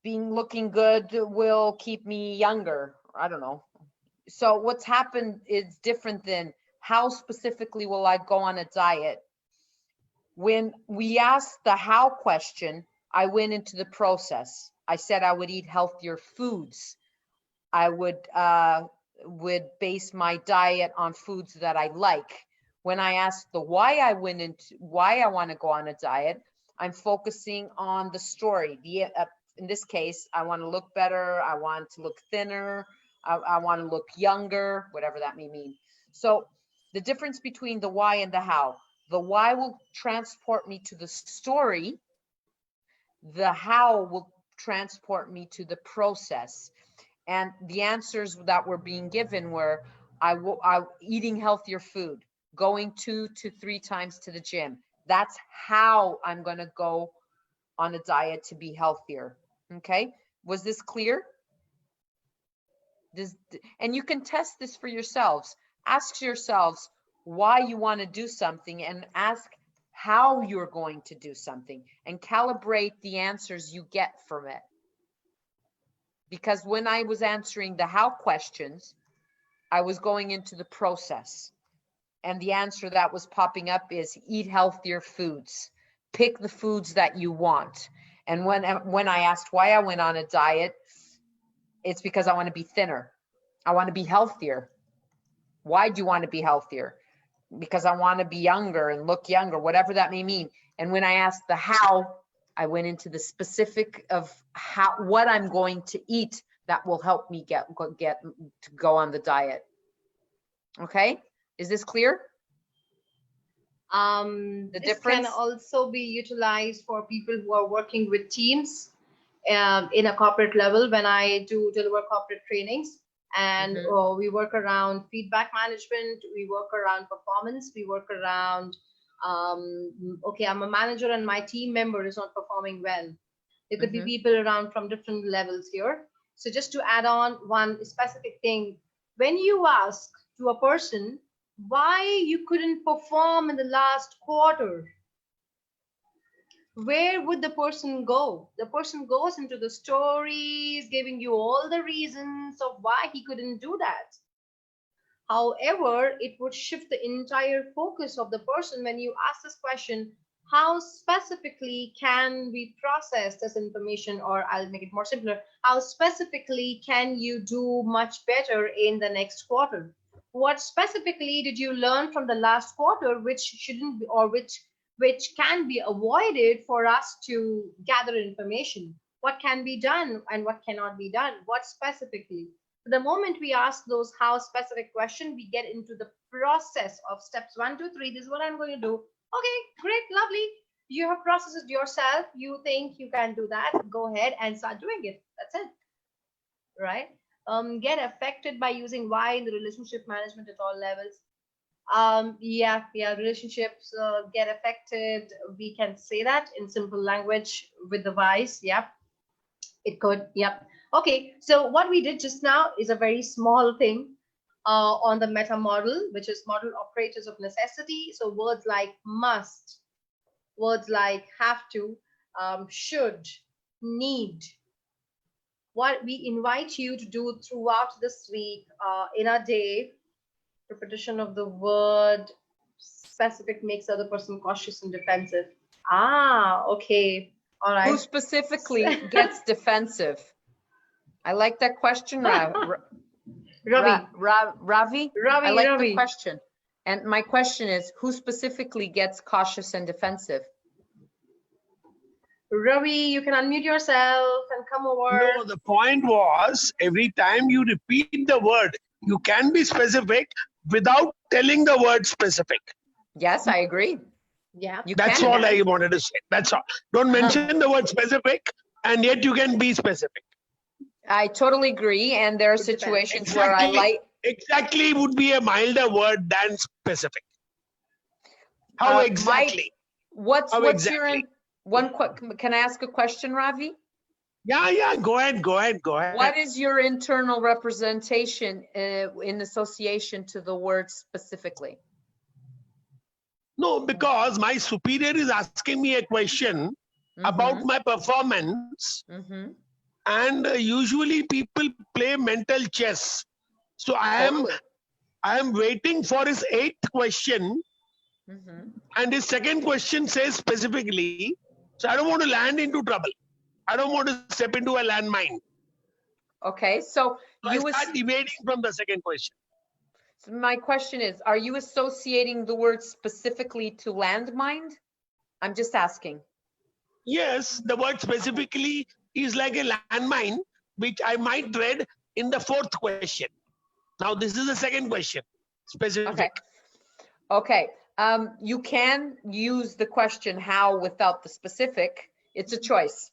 looking good will keep me younger. I don't know. So what's happened is different than how specifically will I go on a diet. When we asked the how question, I went into the process. I said I would eat healthier foods. I would base my diet on foods that I like. When I asked the why I want to go on a diet, I'm focusing on the story. In this case, I want to look better. I want to look thinner. I want to look younger, whatever that may mean. So the difference between the why and the how. The why will transport me to the story. The how will transport me to the process. And the answers that were being given were, I eating healthier food, going 2 to 3 times to the gym. That's how I'm going to go on a diet to be healthier. Okay. Was this clear? And you can test this for yourselves. Ask yourselves why you want to do something and ask how you're going to do something and calibrate the answers you get from it. Because when I was answering the how questions, I was going into the process. And the answer that was popping up is eat healthier foods. Pick the foods that you want. And when I asked why I went on a diet, it's because I want to be thinner. I want to be healthier. Why do you want to be healthier? Because I want to be younger and look younger, whatever that may mean. And when I asked the how, I went into the specific of what I'm going to eat that will help me get to go on the diet. Okay, is this clear? This can also be utilized for people who are working with teams in a corporate level. When I do deliver corporate trainings, and we work around feedback management, we work around performance, we work around okay, I'm a manager and my team member is not performing well. There could be people around from different levels here. So just to add on one specific thing, when you ask to a person why you couldn't perform in the last quarter, where would the person go? The person goes into the stories, giving you all the reasons of why he couldn't do that. However, it would shift the entire focus of the person when you ask this question, how specifically can we process this information? Or I'll make it more simpler, how specifically can you do much better in the next quarter? What specifically did you learn from the last quarter which shouldn't be, or which can be avoided for us to gather information? What can be done and what cannot be done? What specifically? The moment we ask those how specific questions, we get into the process of steps 1, 2, 3. This is what I'm going to do. Okay, great, lovely. You have processed it yourself. You think you can do that. Go ahead and start doing it. That's it. Right? Get affected by using why in the relationship management at all levels. Yeah, relationships get affected. We can say that in simple language with the whys. Yep, it could. Yep. Okay, so what we did just now is a very small thing on the meta model, which is model operators of necessity. So words like must, words like have to, should, need. What we invite you to do throughout this week in a day, repetition of the word specific makes the other person cautious and defensive. Ah, okay. All right. Who specifically gets defensive? I like that question, Ravi. Ravi? I like Ravi. the question. And my question is, who specifically gets cautious and defensive? Ravi, you can unmute yourself and come over. No, the point was, every time you repeat the word, you can be specific without telling the word specific. Yes, I agree. Yeah. That's all I wanted to say. That's all. Don't mention the word specific, and yet you can be specific. I totally agree. And there are situations where I like... Exactly would be a milder word than specific. How exactly? What's exactly? Can I ask a question, Ravi? Yeah, go ahead. What is your internal representation in association to the word specifically? No, because my superior is asking me a question about my performance, and usually people play mental chess. So I am waiting for his 8th question, and his 2nd question says specifically. So I don't want to land into trouble. I don't want to step into a landmine. Okay, so I start evading from the 2nd question. So my question is, are you associating the word specifically to landmine? I'm just asking. Yes, the word specifically is like a landmine, which I might tread in the 4th question. Now, this is the 2nd question, specific. Okay. You can use the question how without the specific. It's a choice.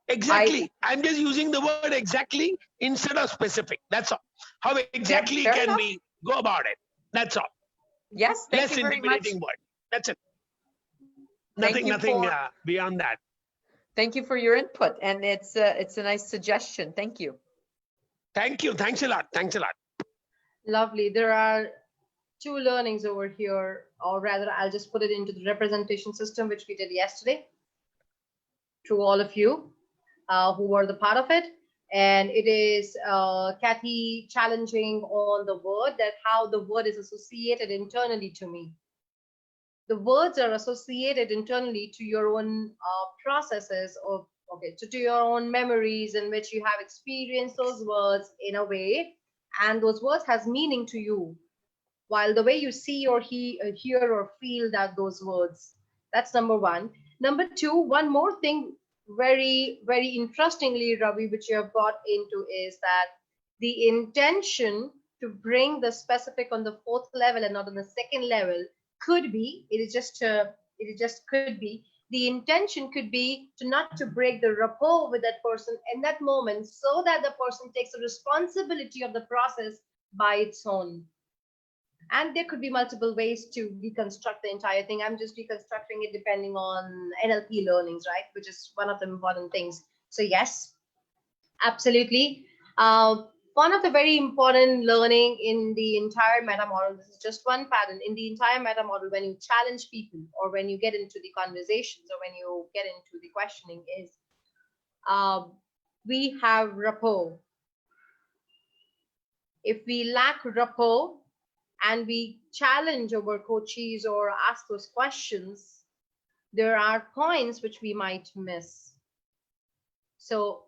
Exactly. I'm just using the word exactly instead of specific. That's all. How exactly fair can enough. we go about it? That's all. Yes, thank Less you very much. intimidating word. That's it. Thank Nothing you beyond that. Thank you for your input, and it's a nice suggestion. Thank you. Thank you. Thanks a lot. Lovely. There are 2 learnings over here, or rather, I'll just put it into the representation system, which we did yesterday, to all of you who were the part of it. And it is Kathy challenging on the word, that how the word is associated internally to me. The words are associated internally to your own processes of, to your own memories in which you have experienced those words in a way, and those words has meaning to you, while the way you see or hear or feel those words. That's number 1. Number 2, one more thing, very, very interestingly, Ravi, which you have brought into, is that the intention to bring the specific on the 4th level and not on the 2nd level could be, it just could be, the intention could be not to break the rapport with that person in that moment, so that the person takes the responsibility of the process by its own. And there could be multiple ways to deconstruct the entire thing. I'm just deconstructing it depending on NLP learnings, right? Which is one of the important things. So yes, absolutely. One of the very important learning in the entire meta model, this is just one pattern in the entire meta model, when you challenge people or when you get into the conversations or when you get into the questioning, is we have rapport. If we lack rapport and we challenge our coaches or ask those questions, there are points which we might miss. So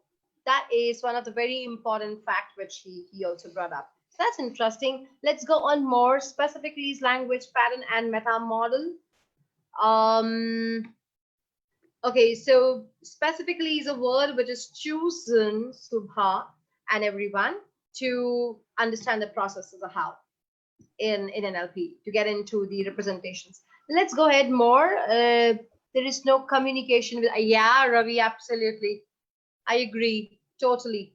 that is one of the very important facts which he also brought up. So that's interesting. Let's go on more specifically is language pattern and meta model. Okay, so specifically is a word which is chosen, Subha and everyone, to understand the process as a how in NLP, to get into the representations. Let's go ahead more. There is no communication with, yeah, Ravi, absolutely. I agree, totally.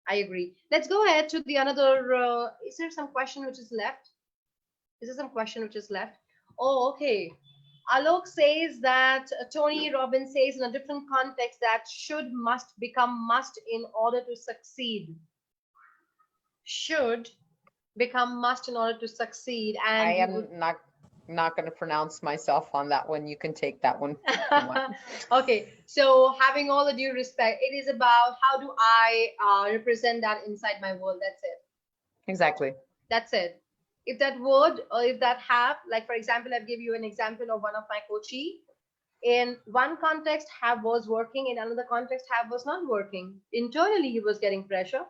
I agree. Let's go ahead to the another, is there some question which is left? Is there some question which is left? Oh, okay. Alok says that, Tony Robbins says in a different context that should, must become must in order to succeed. Should become must in order to succeed. And I am not not going to pronounce myself on that one. You can take that one. Okay, so having all the due respect, it is about how do I represent that inside my world. That's it. Exactly. That's it. If that word or if that have, like for example, I'll give you an example of one of my coachee. In one context, have was working. In another context, have was not working. Internally, he was getting pressure.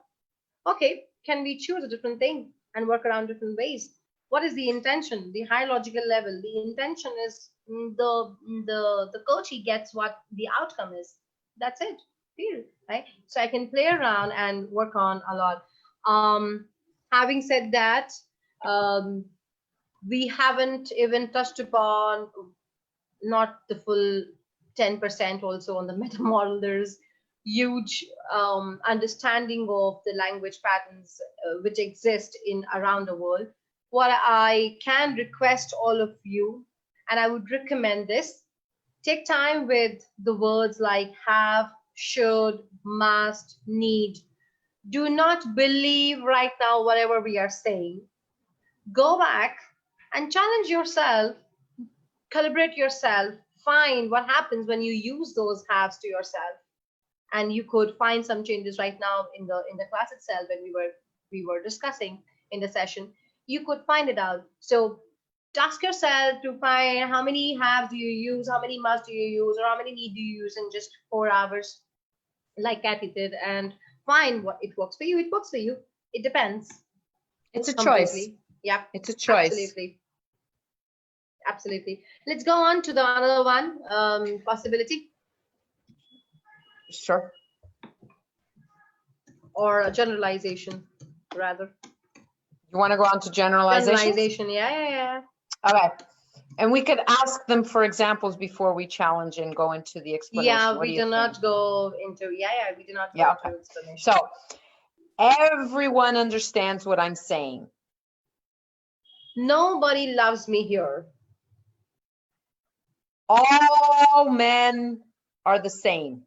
Okay, can we choose a different thing and work around different ways? What is the intention? The high logical level. The intention is the coachee gets what the outcome is. That's it. Period. Right. So I can play around and work on a lot. Having said that, we haven't even touched upon not the full 10% also on the meta model. There's huge understanding of the language patterns which exist in around the world. What I can request all of you, and I would recommend this, take time with the words like have, should, must, need. Do not believe right now whatever we are saying. Go back and challenge yourself, calibrate yourself, find what happens when you use those haves to yourself. And you could find some changes right now in the class itself when we were discussing in the session. You could find it out. So task yourself to find how many haves do you use, how many must do you use, or how many need do you use in just 4 hours, like Kathy did, and find what it works for you. It works for you. It depends. It's a choice. Completely. Yeah, it's a choice. Absolutely. Let's go on to the another one, possibility. Sure. Or a generalization, rather. You want to go on to generalization? Generalization, yeah. Okay. And we could ask them for examples before we challenge and go into the explanation. Yeah, we do not go into, we do not go into explanation. So everyone understands what I'm saying. Nobody loves me here. All men are the same.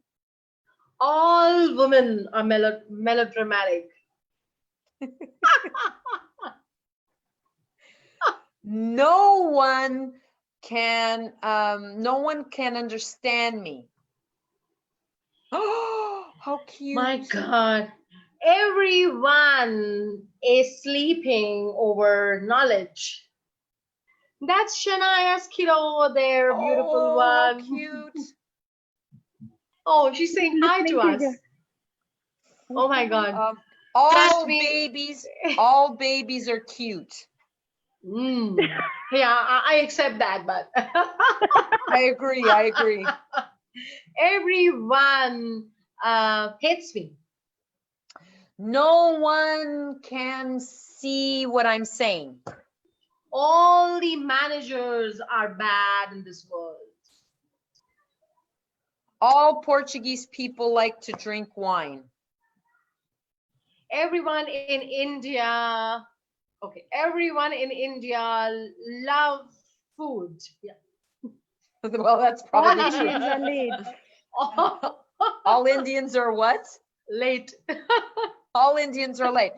All women are melodramatic. No one can understand me. Oh, how cute. My God. Everyone is sleeping over knowledge. That's Shania's kid over there, beautiful one. Cute. Oh, she's saying hi to us. Oh my God. All babies are cute. Yeah, I accept that, but I agree. Everyone hates me. No one can see what I'm saying. All the managers are bad in this world. All Portuguese people like to drink wine. Everyone in India loves food. Yeah. Well, that's probably true. All Indians are what? Late. All Indians are late.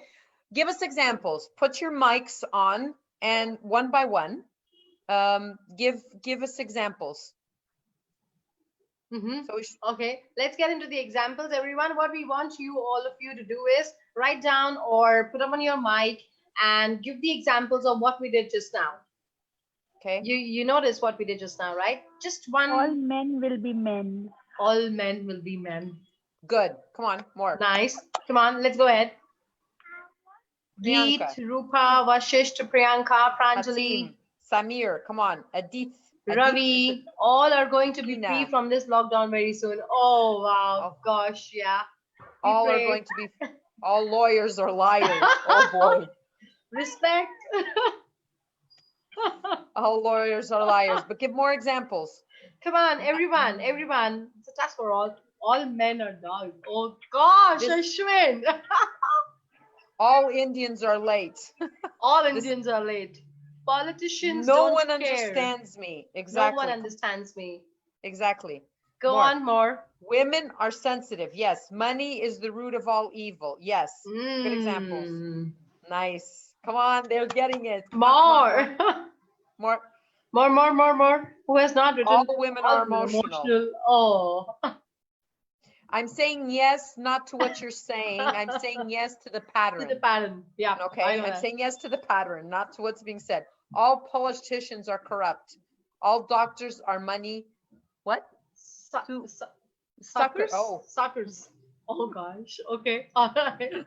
Give us examples. Put your mics on and one by one, give us examples. Okay, let's get into the examples, everyone. What we want all of you to do is write down or put up on your mic and give the examples of what we did just now. Okay. You noticed what we did just now, right? Just one. All men will be men. All men will be men. Good. Come on, more. Nice. Come on, let's go ahead. Geet, Roopa, Vashisht, Priyanka, Pranjali, Samir, come on. Adith, Ravi, all are going to be free from this lockdown very soon. Oh, wow. Oh. Gosh, yeah. All are going to be, all lawyers are liars. Oh, boy. Respect. All lawyers are liars, but give more examples. Come on, everyone. It's a task for all. All men are dogs. Oh, gosh, Ashwin. All Indians are late. All Indians are late. Politicians no don't one care. Understands me. Exactly. No one understands me. Exactly. Go on more. Women are sensitive. Yes. Money is the root of all evil. Yes. Good examples. Nice. Come on, they're getting it. More. More. More. Who has not written? All women are women emotional. Oh. I'm saying yes, not to what you're saying. I'm saying yes to the To pattern. the pattern. Yeah. Okay, I know I'm that. saying yes to the pattern, not to what's being said. All politicians are corrupt. All doctors are money. What? Sucker. Suckers? Oh. Suckers. Oh gosh. Okay. All right.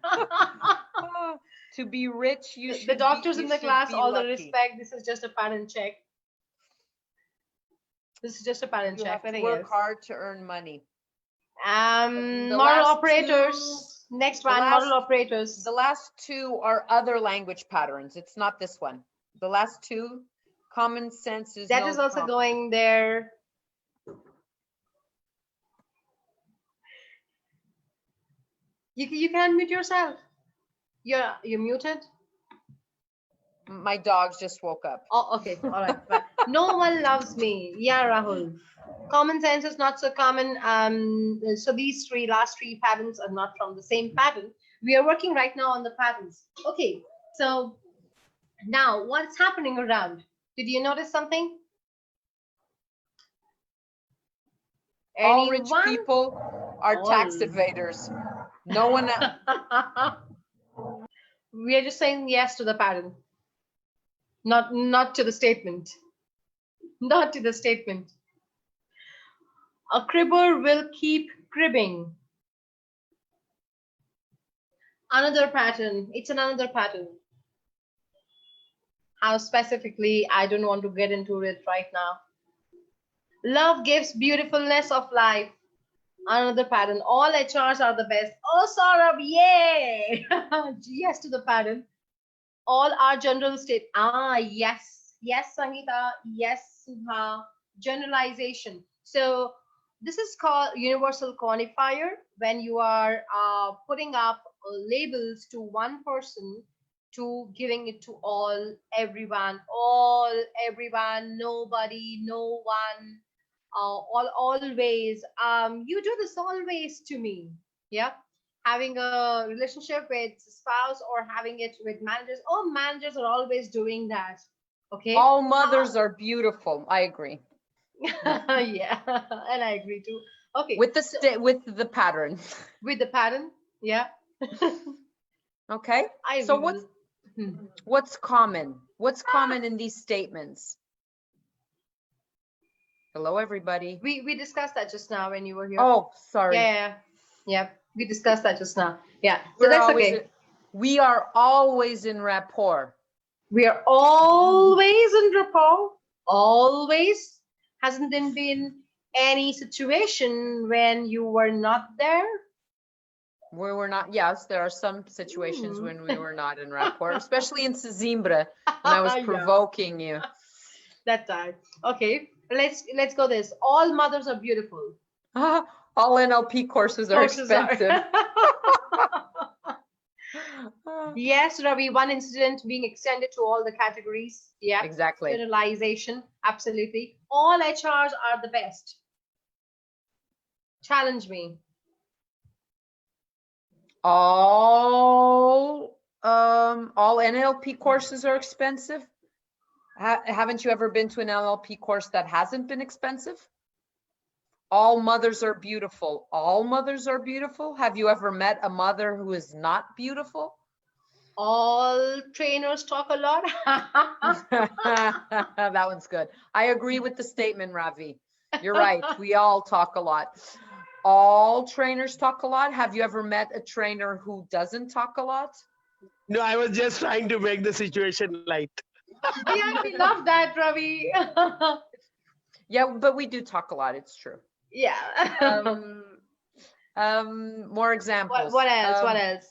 To be rich, you should The doctors be, in the should class, be all the lucky. respect. This is just a pattern check. This is just a pattern You check. have to work hard to earn money. Model last operators. Next one, model operators. The last two are other language patterns. It's not this one. The last two, common sense is That no is also common. going there. You can unmute yourself. You're muted. My dogs just woke up. Oh, okay. All right. But no one loves me. Yeah, Rahul. Common sense is not so common. So these last three patterns are not from the same pattern. We are working right now on the patterns. Okay. So now what's happening around? Did you notice something? All rich people are tax evaders. No one else. We are just saying yes to the pattern. Not to the statement. Not to the statement. A cribber will keep cribbing. Another pattern. It's another pattern. How specifically, I don't want to get into it right now. Love gives beautifulness of life. Another pattern. All HRs are the best. Oh, Saurabh, yay! Yes to the pattern. All are general state. Yes. Yes, Sangeeta. Yes, Subha. Generalization. So this is called universal qualifier when you are putting up labels to one person to giving it to everyone, nobody, no one, always. You do this always to me. Yeah. Having a relationship with spouse or having it with managers. Oh, managers are always doing that. Okay. All mothers are beautiful. I agree. Yeah, and I agree too. Okay. With the pattern. With the pattern, yeah. Okay. So what's common? What's common in these statements? Hello, everybody. We discussed that just now when you were here. Oh, sorry. Yeah. We discussed that just now. Yeah. So that's okay. We are always in rapport. We are always in rapport. Always. Hasn't there been any situation when you were not there? We were not. Yes, there are some situations when we were not in rapport, especially in Sesimbra when I was provoking you. That time. Okay. Let's go this. All mothers are beautiful. All NLP courses are expensive. Yes, Ravi, one incident being extended to all the categories. Yeah, exactly. Generalization, absolutely. All HRs are the best. Challenge me. All NLP courses are expensive. Haven't you ever been to an NLP course that hasn't been expensive? All mothers are beautiful. All mothers are beautiful. Have you ever met a mother who is not beautiful? All trainers talk a lot. That one's good. I agree with the statement, Ravi. You're right. We all talk a lot. All trainers talk a lot. Have you ever met a trainer who doesn't talk a lot? No, I was just trying to make the situation light. Yeah, we love that, Ravi. Yeah, but we do talk a lot. It's true. Yeah. More examples. What else? What else?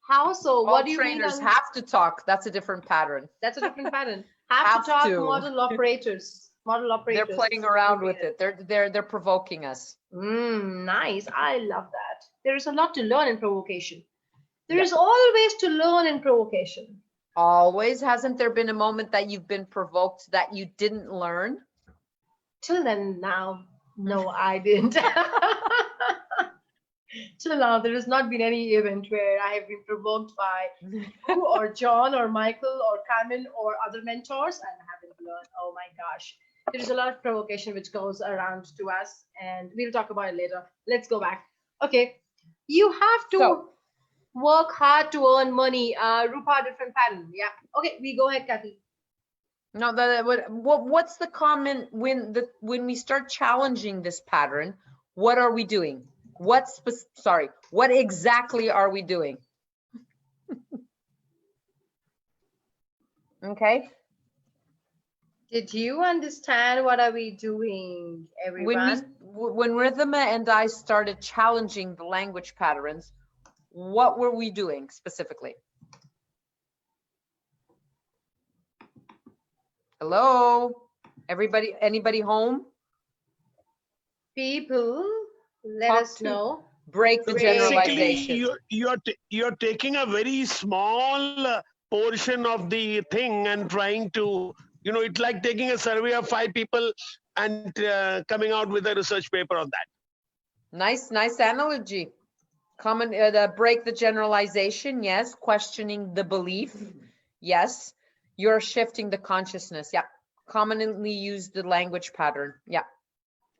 How so? What do you mean? All trainers have to talk. That's a different pattern. That's a different pattern. Have to talk. Model operators. Model operators. They're playing around with it. They're provoking us. Nice. I love that. There is a lot to learn in provocation. There is always to learn in provocation. Always. Hasn't there been a moment that you've been provoked that you didn't learn? Till then, now, no, I didn't. Till now, there has not been any event where I have been provoked by you or John or Michael or Carmen or other mentors, and I haven't learn. Oh my gosh. There is a lot of provocation which goes around to us, and we'll talk about it later. Let's go back. Okay. You have to work hard to earn money. Roopa, different pattern. Yeah. Okay, we go ahead, Kathy. No, what's the comment when we start challenging this pattern? What are we doing? What exactly are we doing? Okay. Did you understand what are we doing, everyone? When Ridhima and I started challenging the language patterns, what were we doing specifically? Hello, everybody, anybody home? People, let us know. Break the generalization. Basically, you're taking a very small portion of the thing and trying to, it's like taking a survey of 5 people and coming out with a research paper on that. Nice analogy. Break the generalization. Yes. Questioning the belief. Yes. You're shifting the consciousness. Yeah. Commonly used the language pattern. Yeah.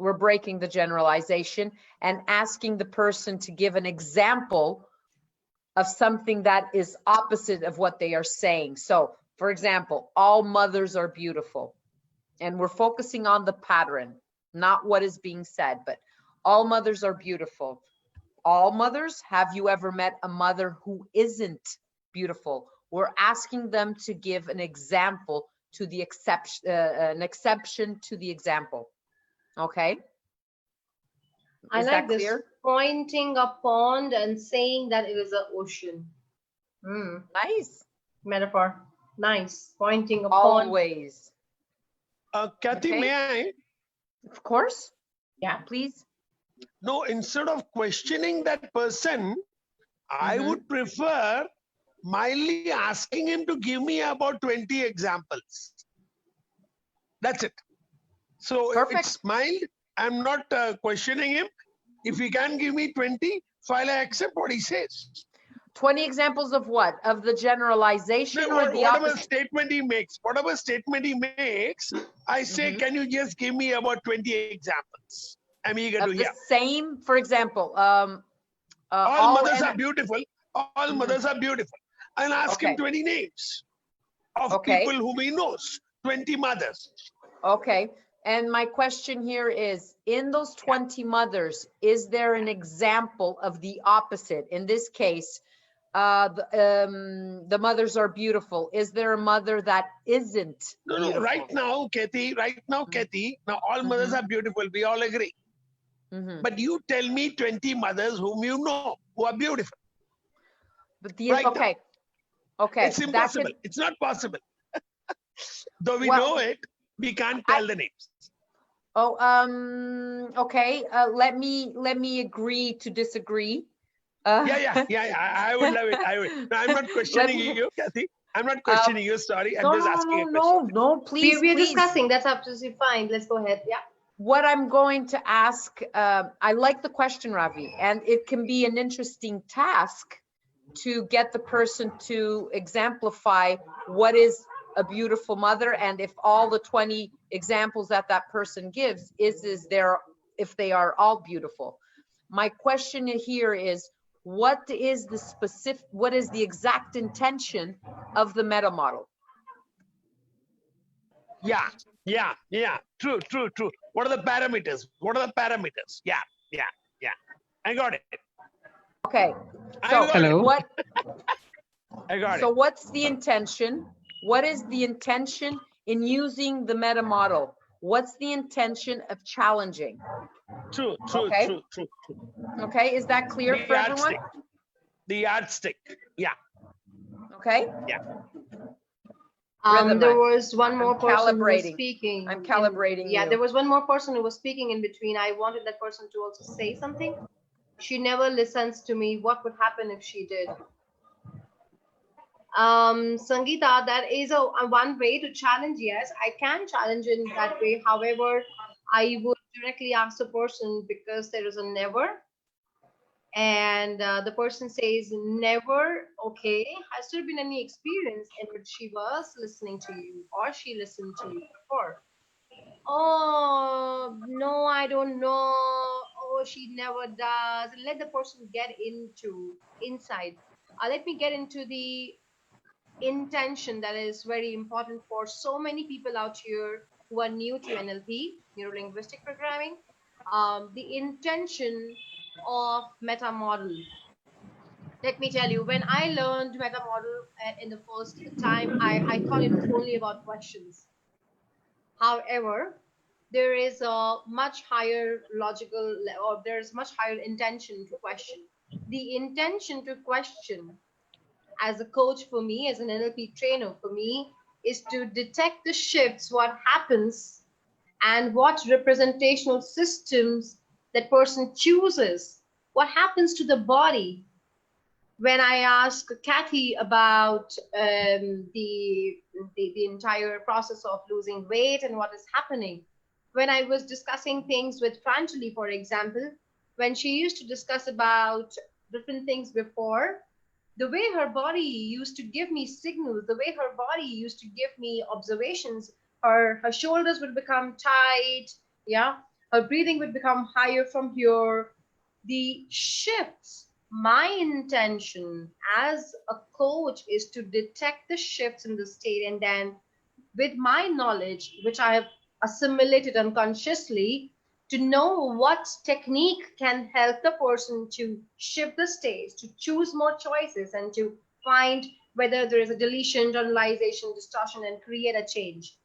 We're breaking the generalization and asking the person to give an example of something that is opposite of what they are saying. So, for example, all mothers are beautiful. And we're focusing on the pattern, not what is being said, but all mothers are beautiful. All mothers, have you ever met a mother who isn't beautiful? We're asking them to give an example to the exception, an exception to the example. Okay. I like this, pointing a pond and saying that it is an ocean. Nice metaphor. Nice. Pointing a pond. Always. Kathy, may I? Of course. Yeah, please. No, instead of questioning that person, I would prefer mildly asking him to give me about 20 examples. That's it. So it's mild. I'm not questioning him. If he can give me 20, fine, I accept what he says. 20 examples of what? Of the generalization or the whatever statement he makes. Whatever statement he makes, I say, can you just give me about 20 examples? I'm eager to hear. The same, for example, all mothers are beautiful. All mothers are beautiful. I'll ask him 20 names of people whom he knows. 20 mothers. Okay. And my question here is, in those 20 mothers, is there an example of the opposite? In this case, the mothers are beautiful. Is there a mother that isn't beautiful? No, right now, Kathy, now all mothers are beautiful. We all agree. But you tell me 20 mothers whom you know who are beautiful. But okay. It's impossible. It's not possible. Though we know it, we can't tell the names. Okay. Let me agree to disagree. Yeah. I would love it. I would. No, I'm not questioning you, Kathy. I'm not questioning you. Sorry, I'm just asking a question. No, please. We're discussing. That's absolutely fine. Let's go ahead. Yeah. What I'm going to ask, I like the question, Ravi, and it can be an interesting task to get the person to exemplify what is a beautiful mother, and if all the 20 examples that person gives if they are all beautiful. My question here is, what is the exact intention of the meta model? Yeah. True. What are the parameters? Yeah. I got it. Okay. So hello. I got it. So what's the intention? What is the intention in using the meta model? What's the intention of challenging? True. Okay, is that clear for everyone? The yardstick. Yeah. Okay. Yeah. There was one more person who was speaking. I'm calibrating you. Yeah, there was one more person who was speaking in between. I wanted that person to also say something. She never listens to me. What would happen if she did? Sangeeta, that is a one way to challenge. Yes, I can challenge in that way. However, I would directly ask the person, because there is a never And the person says never. Okay, has there been any experience in which she was listening to you or she listened to you before? Oh no, I don't know. Oh, she never does. Let the person get into inside. Let me get into the intention that is very important for so many people out here who are new to NLP, neuro linguistic programming. The intention of meta model. Let me tell you, when I learned meta model in the first time, I thought it was only about questions. However, there is a much higher logical, or there's much higher intention to question. The intention to question as a coach for me, as an NLP trainer for me, is to detect the shifts, what happens, and what representational systems that person chooses, what happens to the body. When I ask Kathy about the entire process of losing weight and what is happening, when I was discussing things with Pranjali, for example, when she used to discuss about different things before, the way her body used to give me signals, the way her body used to give me observations, her shoulders would become tight, yeah, her breathing would become higher from here. The shifts, my intention as a coach is to detect the shifts in the state, and then with my knowledge, which I have assimilated unconsciously, to know what technique can help the person to shift the stage, to choose more choices, and to find whether there is a deletion, generalization, distortion, and create a change.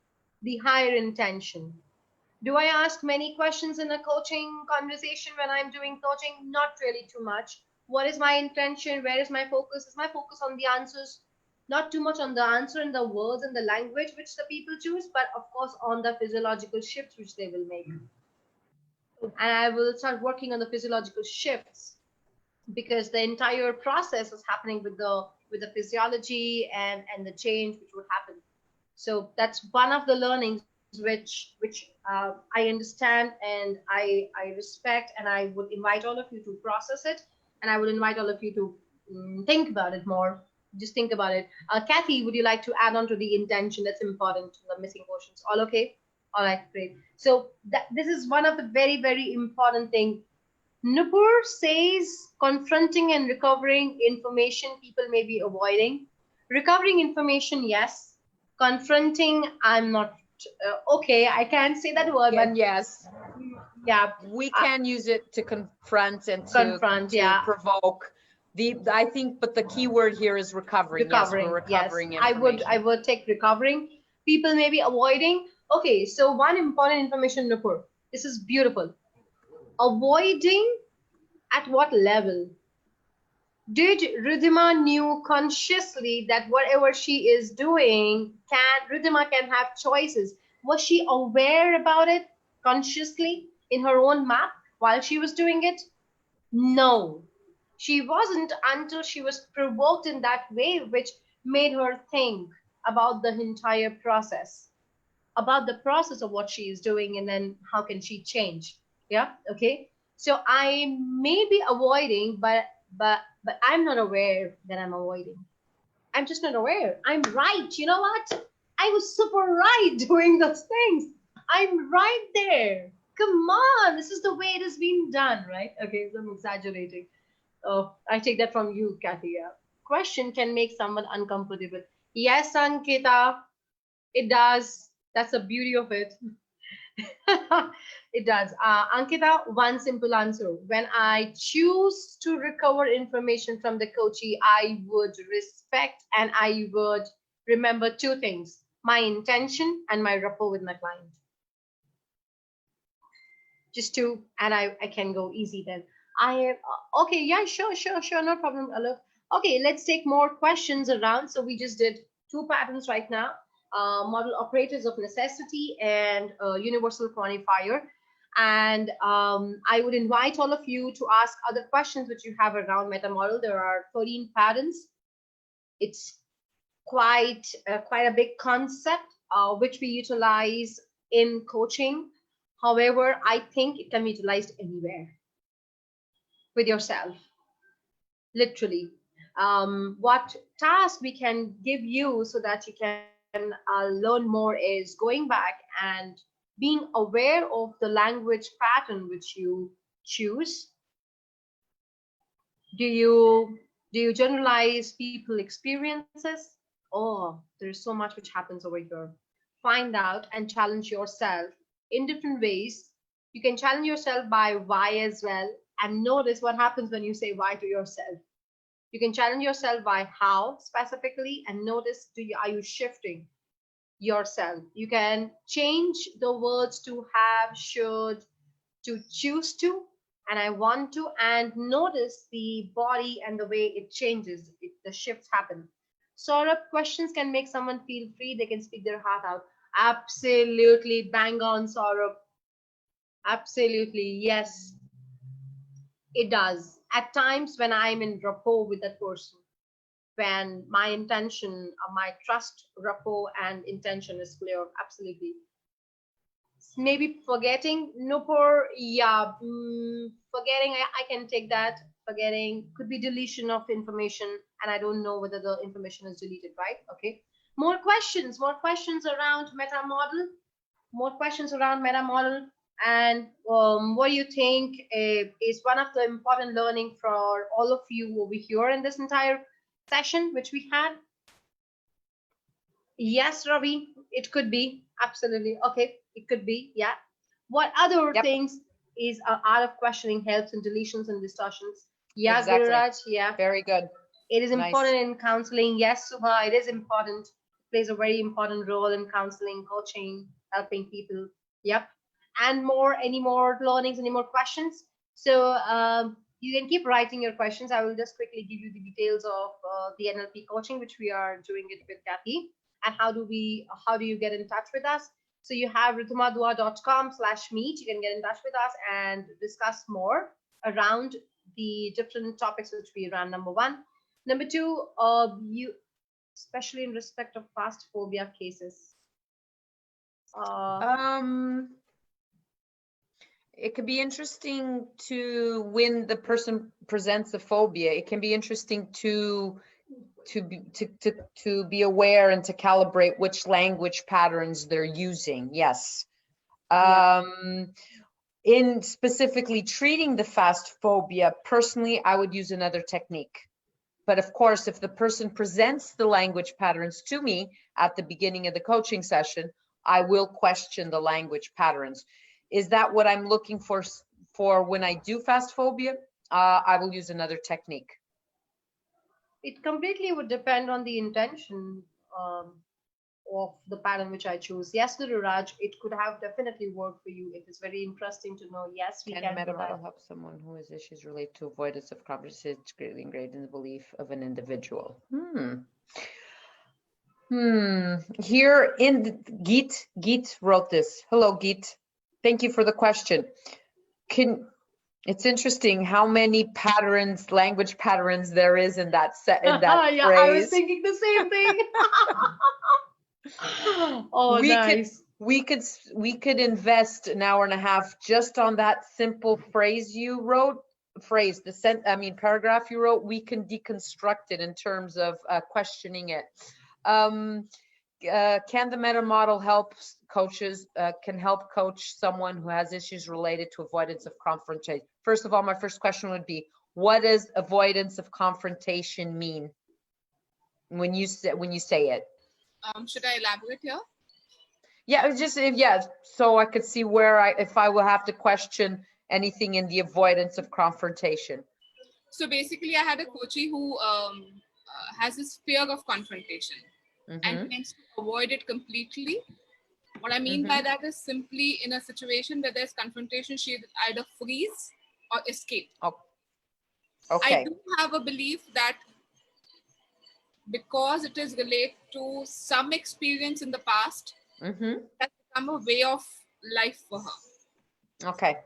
The higher intention. Do I ask many questions in a coaching conversation when I'm doing coaching? Not really too much. What is my intention? Where is my focus? Is my focus on the answers? Not too much on the answer and the words and the language which the people choose, but of course on the physiological shifts which they will make. And I will start working on the physiological shifts because the entire process is happening with the physiology and the change which would happen. So that's one of the learnings which I understand and I respect, and I would invite all of you to process it, and I would invite all of you to think about it more. Just think about it. Kathy, would you like to add on to the intention that's important to the missing portions? All okay? All right, great. So this is one of the very, very important thing. Nupur says confronting and recovering information people may be avoiding. Recovering information, yes. Confronting, I'm not. Okay, I can't say that word, but yes, yeah, we can use it to confront and confront, to provoke. I think, but the key word here is recovering. Recovering, yes, we're recovering yes. I would take recovering. People may be avoiding. Okay, so one important information, Nupur. This is beautiful. Avoiding at what level? Did Ridhima knew consciously that whatever she is doing, Ridhima can have choices? Was she aware about it consciously in her own map while she was doing it? No, she wasn't until she was provoked in that way, which made her think about the entire process, about the process of what she is doing, and then how can she change. Yeah, okay. So I may be avoiding, but I'm not aware that I'm avoiding. I'm just not aware. I'm right. You know what? I was super right doing those things. I'm right there. Come on, this is the way it has been done, right? Okay, so I'm exaggerating. Oh, I take that from you, Kathy. Yeah. Question can make someone uncomfortable. Yes, Ankita, it does. That's the beauty of it. It does. Ankita, one simple answer. When I choose to recover information from the coachee, I would respect and I would remember two things: my intention and my rapport with my client. Just two, and I can go easy then. Okay, yeah, sure, no problem. Okay, let's take more questions around. So we just did two patterns right now. Model operators of necessity and universal qualifier. And I would invite all of you to ask other questions which you have around meta model. There are 13 patterns. It's quite a big concept which we utilize in coaching. However, I think it can be utilized anywhere with yourself. literally. What task we can give you so that you can learn more is going back and being aware of the language pattern which you choose. Do you generalize people experiences? Oh, there's so much which happens over here. Find out and challenge yourself in different ways. You can challenge yourself by why as well, and notice what happens when you say why to yourself. You can challenge yourself by how specifically, and notice are you shifting yourself. You can change the words to have, should, to choose to, and I want to, and notice the body and the way it changes, the shifts happen. Sort of questions can make someone feel free, they can speak their heart out. Absolutely, bang on, Saurabh. Absolutely, yes, it does. At times when I'm in rapport with that person, when my intention, my trust, rapport, and intention is clear, absolutely. Maybe forgetting, Nupur, yeah, forgetting, I can take that. Forgetting could be deletion of information, and I don't know whether the information is deleted, right? Okay. More questions around meta model, more questions around meta model. And what do you think is one of the important learning for all of you over here in this entire session which we had? Yes, Ravi, it could be. Absolutely. Okay, it could be. Yeah. What other Yep. things is art of questioning helps in deletions and distortions? Yeah, Exactly. Gururaj. Yeah. Very good. It is Nice. important in counseling. Yes, Subha, it is important. Plays a very important role in counseling, coaching, helping people. Yep. And more, any more learnings, any more questions? So you can keep writing your questions. I will just quickly give you the details of the NLP coaching, which we are doing it with Kathy. And how do you get in touch with us? So you have ridhimadua.com/meet. You can get in touch with us and discuss more around the different topics which we ran. Number one. Number two, you, especially in respect of past phobia cases. It could be interesting to when the person presents a phobia. It can be interesting to be aware and to calibrate which language patterns they're using. Yes. In specifically treating the fast phobia, personally, I would use another technique. But of course, if the person presents the language patterns to me at the beginning of the coaching session, I will question the language patterns. Is that what I'm looking for when I do fast phobia? I will use another technique. It completely would depend on the intention of the pattern which I choose. Yes, Gururaj, it could have definitely worked for you. It is very interesting to know. Yes, we can meta model help someone who has issues related to avoidance of confrontation greatly ingrained in the belief of an individual? Here in Geet wrote this. Hello, Geet. Thank you for the question. It's interesting how many patterns, language patterns there is in that set, in that yeah, phrase. I was thinking the same thing. Oh, nice. We could invest an hour and a half just on that simple phrase you wrote. Paragraph you wrote. We can deconstruct it in terms of questioning it. Can the meta model help coaches? Can help coach someone who has issues related to avoidance of confrontation? First of all, my first question would be, what does avoidance of confrontation mean when you say it? Should I elaborate here? Yeah, so I could see if I will have to question anything in the avoidance of confrontation. So basically, I had a coachee who has this fear of confrontation and tends to avoid it completely. What I mean by that is simply in a situation where there's confrontation, she either freeze or escape. Oh. Okay. I do have a belief that because it is related to some experience in the past, that's become a way of life for her. Okay.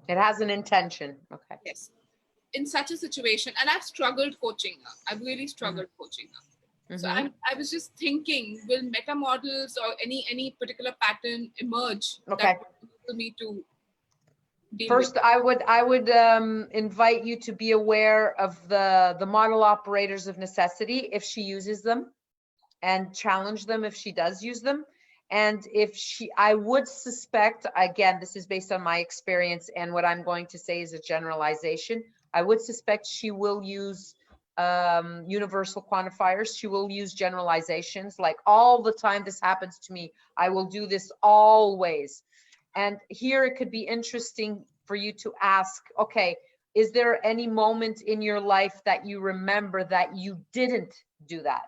It has an intention. Okay. Yes. In such a situation, and I've struggled coaching her. I've really struggled coaching her. So I was just thinking, will meta models or any particular pattern emerge that would help me to deal First, with? I would invite you to be aware of the model operators of necessity if she uses them, and challenge them if she does use them. And if I would suspect, again, this is based on my experience, and what I'm going to say is a generalization. I would suspect she will use universal quantifiers. She will use generalizations, like all the time this happens to me, I will do this always. And here it could be interesting for you to ask, okay, is there any moment in your life that you remember that you didn't do that?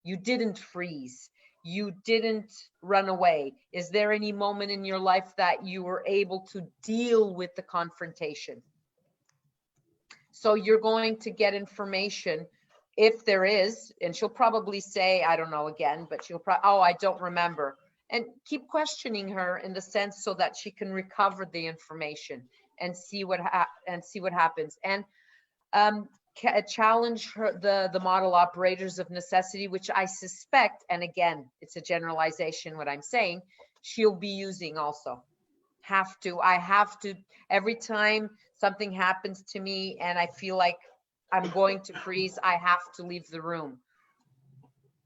You didn't freeze. You didn't run away. Is there any moment in your life that you were able to deal with the confrontation? So you're going to get information if there is, and she'll probably say, I don't know again, but she'll probably, oh, I don't remember. And keep questioning her in the sense so that she can recover the information and see what happens. And challenge her, the model operators of necessity, which I suspect, and again, it's a generalization what I'm saying, she'll be using also. I have to, every time something happens to me and I feel like I'm going to freeze, I have to leave the room.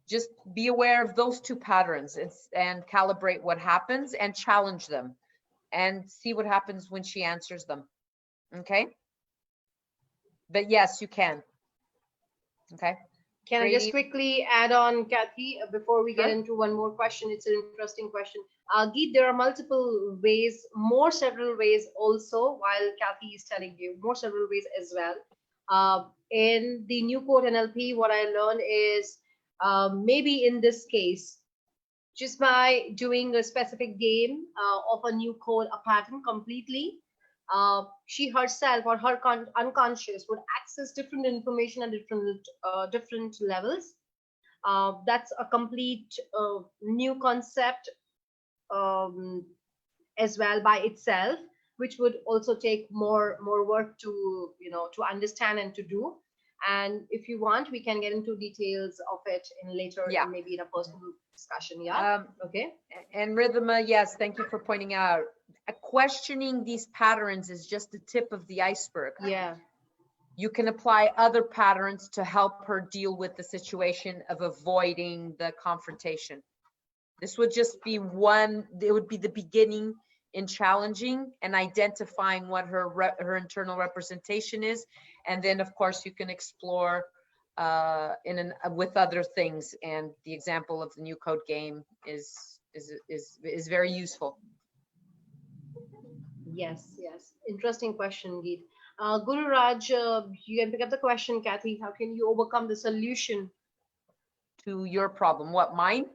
Just be aware of those two patterns and calibrate what happens and challenge them and see what happens when she answers them. Okay? But yes, you can. Okay. Can I just quickly add on, Kathy, before we get Sure. into one more question? It's an interesting question. Geet, there are multiple ways, several ways also, while Kathy is telling you, several ways as well. In the new code NLP, what I learned is maybe in this case, just by doing a specific game of a new code, a pattern completely, she herself or her unconscious would access different information at different levels. That's a complete new concept as well by itself, which would also take more work to to understand and to do. And if you want, we can get into details of it in later, maybe in a personal discussion. Yeah. Okay. And Ridhima, yes, thank you for pointing out. Questioning these patterns is just the tip of the iceberg. Yeah. You can apply other patterns to help her deal with the situation of avoiding the confrontation. This would just be one, it would be the beginning in challenging and identifying what her internal representation is. And then of course you can explore with other things. And the example of the new code game is very useful. Yes. Interesting question, Geet. Guru Raj, you can pick up the question, Kathy. How can you overcome the solution to your problem? What, mine?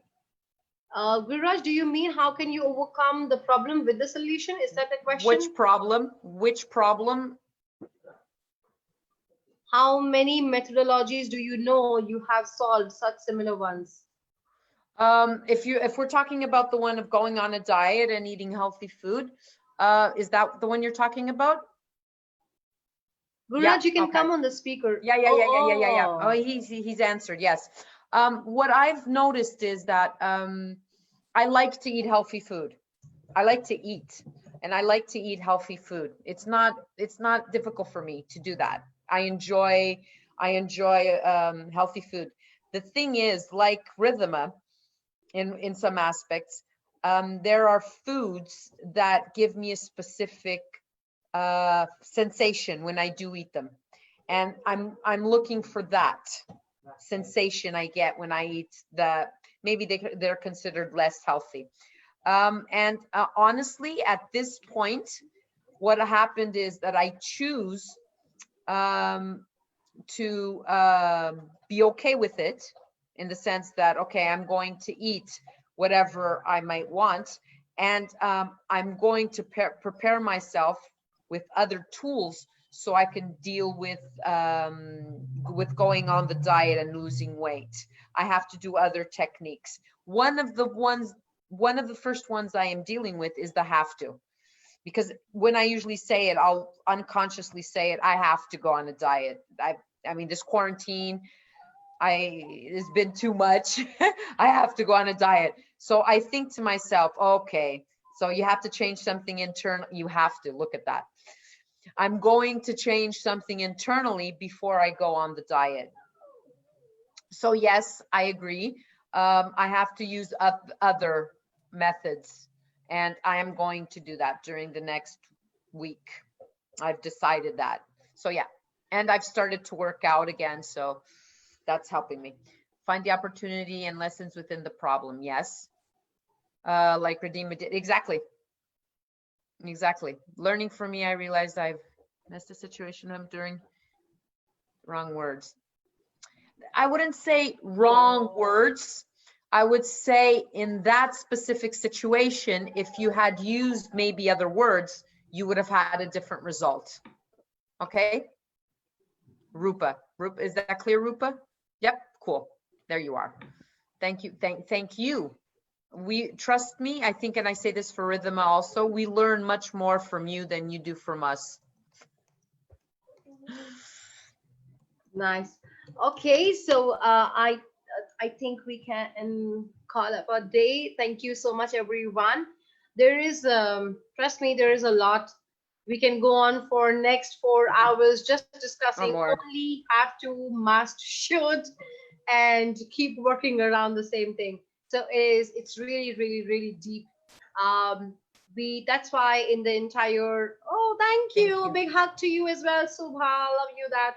Guru Raj, do you mean how can you overcome the problem with the solution? Is that the question? Which problem? Which problem? How many methodologies do you know you have solved such similar ones? If we're talking about the one of going on a diet and eating healthy food, is that the one you're talking about? Guraj, you can come on the speaker. Yeah. Oh, he's answered, yes. What I've noticed is that I like to eat healthy food. I like to eat, and I like to eat healthy food. It's not difficult for me to do that. I enjoy healthy food. The thing is, like Ridhima, in some aspects, there are foods that give me a specific sensation when I do eat them, and I'm looking for that sensation I get when I eat maybe they're considered less healthy. And honestly, at this point, what happened is that I choose to be okay with it, in the sense that, okay, I'm going to eat whatever I might want, and I'm going to prepare myself with other tools so I can deal with going on the diet and losing weight. I have to do other techniques. One of the first ones I am dealing with is the have to, because when I usually say it, I'll unconsciously say it, I have to go on a diet. I mean, this quarantine, it's been too much. I have to go on a diet. So I think to myself, okay, so you have to change something internal. You have to look at that. I'm going to change something internally before I go on the diet. So yes, I agree. I have to use other methods, and I am going to do that during the next week. I've decided that. So yeah, and I've started to work out again, so that's helping me. Find the opportunity and lessons within the problem. Yes. Like Ridhima did. Exactly. Learning from me, I realized I've messed a situation up during wrong words. I wouldn't say wrong words. I would say in that specific situation, if you had used maybe other words, you would have had a different result. Okay. Roopa, is that clear, Roopa? Yep, cool. There you are. Thank you. Thank you. We trust me, I think, and I say this for Ridhima also, we learn much more from you than you do from us. Nice. Okay, so I think we can call up a day. Thank you so much, everyone. There is trust me, there is a lot. We can go on for next 4 hours just discussing only, have to, must, should, and keep working around the same thing. So it's really, really, really deep. That's why in the entire, thank you. Big hug to you as well, Subha. Love you that.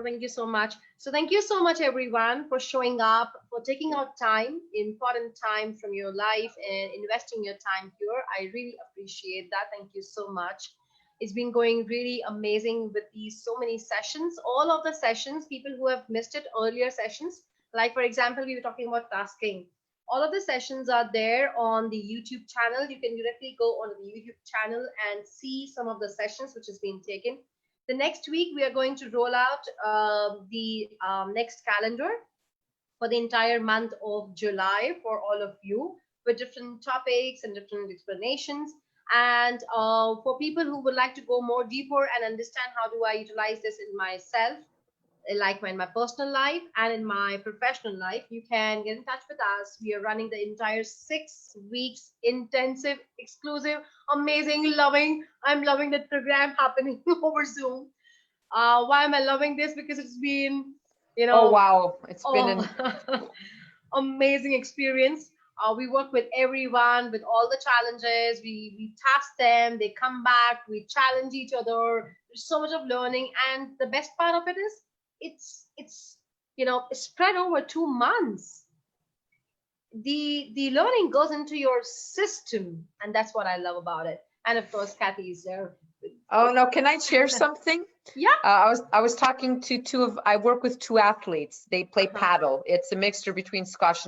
Thank you so much. So thank you so much, everyone, for showing up, for taking out time, important time from your life, and investing your time here. I really appreciate that. Thank you so much. It's been going really amazing with these so many sessions. All of the sessions, people who have missed it, earlier sessions, like for example, we were talking about tasking. All of the sessions are there on the YouTube channel. You can directly go on the YouTube channel and see some of the sessions which has been taken. The next week, we are going to roll out the next calendar for the entire month of July for all of you, with different topics and different explanations. And for people who would like to go more deeper and understand how do I utilize this in myself, like in my personal life and in my professional life, you can get in touch with us. We are running the entire 6 weeks intensive, exclusive, amazing, loving. I'm loving that program happening over Zoom. Why am I loving this? Because it's been, oh wow, it's been an amazing experience. We work with everyone with all the challenges. We task them, they come back, we challenge each other. There's so much of learning, and the best part of it is it's spread over 2 months. The learning goes into your system, and that's what I love about it. And of course, Kathy is there. Oh no, can I share something? Yeah. I was talking to I work with 2 athletes. They play paddle. It's a mixture between squash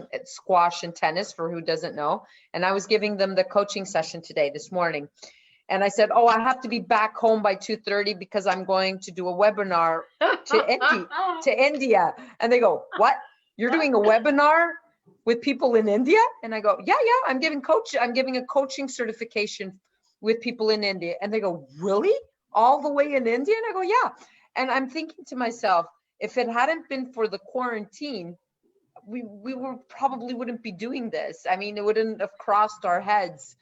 and tennis, for who doesn't know. And I was giving them the coaching session this morning. And I said, I have to be back home by 2:30 because I'm going to do a webinar to India. And they go, what? You're doing a webinar with people in India? And I go, yeah, I'm giving a coaching certification with people in India. And they go, really? All the way in India? And I go, yeah. And I'm thinking to myself, if it hadn't been for the quarantine, we probably wouldn't be doing this. I mean, it wouldn't have crossed our heads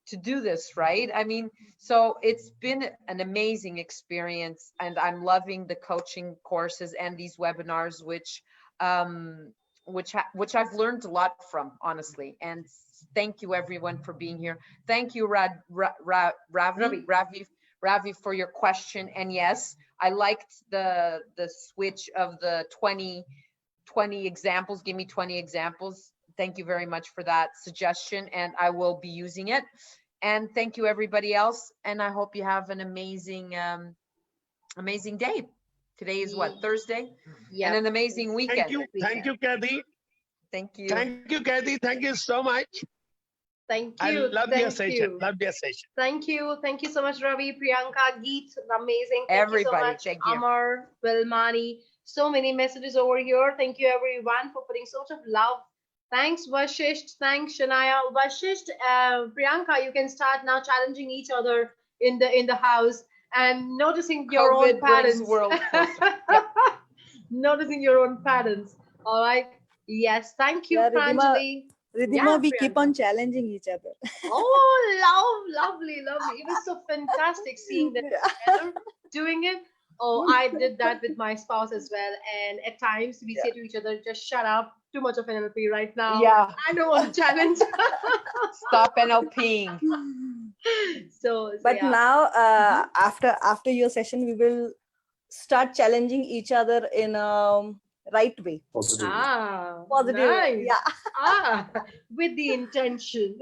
to do this, right? I mean, so it's been an amazing experience, and I'm loving the coaching courses and these webinars, which I've learned a lot from, honestly. And thank you everyone for being here. Thank you, Ravi, for your question. And yes, I liked the switch of the 20 examples. Give me 20 examples. Thank you very much for that suggestion, and I will be using it. And thank you everybody else. And I hope you have an amazing, amazing day. Today is what, Thursday? Yeah. And an amazing weekend. Thank you, Kathy. Thank you. Thank you, Kathy. Thank you so much. Thank you. I love your session. Love your session. Thank you. Thank you so much, Ravi, Priyanka, Geet. Amazing. Thank everybody. You so much. Thank you. Amar, Wilmani. So many messages over here. Thank you, everyone, for putting so much of love. Thanks, Vashisht. Thanks, Shania. Vashisht, Priyanka, you can start now challenging each other in the house and noticing your own patterns. World Noticing your own patterns. All right. Yes. Thank you, Pranjali. Ridhima, we keep Priyanka. on challenging each other. Oh, lovely. It was so fantastic seeing them together doing it. Oh, I did that with my spouse as well. And at times we say to each other, just shut up. Too much of NLP right now. Yeah. I don't want to challenge. Stop NLPing. But yeah. now, after your session, we will start challenging each other in a right way. Positive. Positive. Nice. Yeah. With the intention.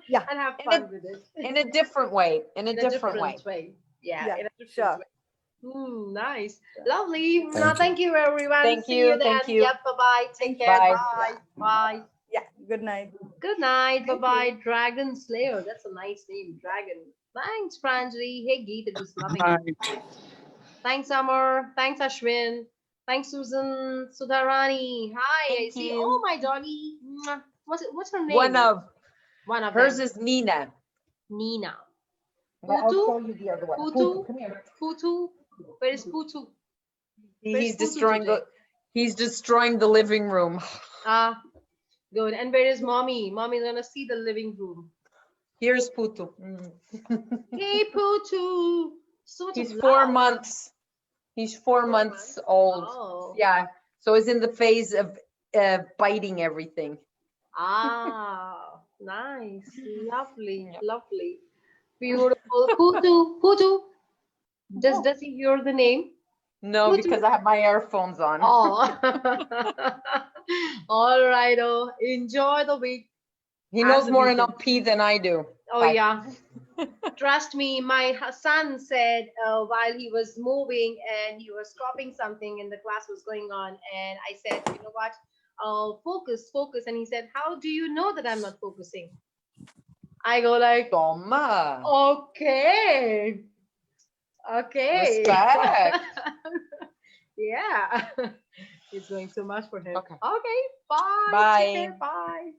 Yeah. And have fun with it. In a different way. In a different way. Yeah, Yeah, in a different sure. way. Nice. Lovely. Thank Thank you, everyone. Thank See you, you then. thank you. Yep, bye-bye. Take care. Bye. Bye. Bye. Yeah. Good night. Good night. Thank Bye-bye. Dragon Slayer. That's a nice name. Dragon. Thanks, Pranjali. Hey, Geet. It was nothing. Thanks, Amar. Thanks, Ashwin. Thanks, Susan. Sudharani. Hi. Thank I see. you. Oh, my doggy. Mwah. What's her name? One of hers them. is Nina. Nina. I'll Putu? show you the other one. Putu? Come here. Putu. Where is Putu? Where's He's Putu destroying today? he's destroying the living room. Good. And where is mommy? Mommy's gonna see the living room. Here's Putu. Hey, Putu. He's 4 months. He's 4 months old. Oh. Yeah. So he's in the phase of biting everything. Nice. Lovely. Lovely. Beautiful. Putu. Does he hear the name? No, Putu. because I have my earphones on. Oh. All right. Oh, enjoy the week. He As knows a more weekend. NLP than I do. Oh, Bye. yeah. Trust me, my son said while he was moving and he was copying something and the class was going on, and I said, you know what, focus. And he said, how do you know that I'm not focusing? I go like, Toma. okay. Respect. Yeah. It's going so much for him. Okay. Okay. Bye. Bye. Take care. Bye.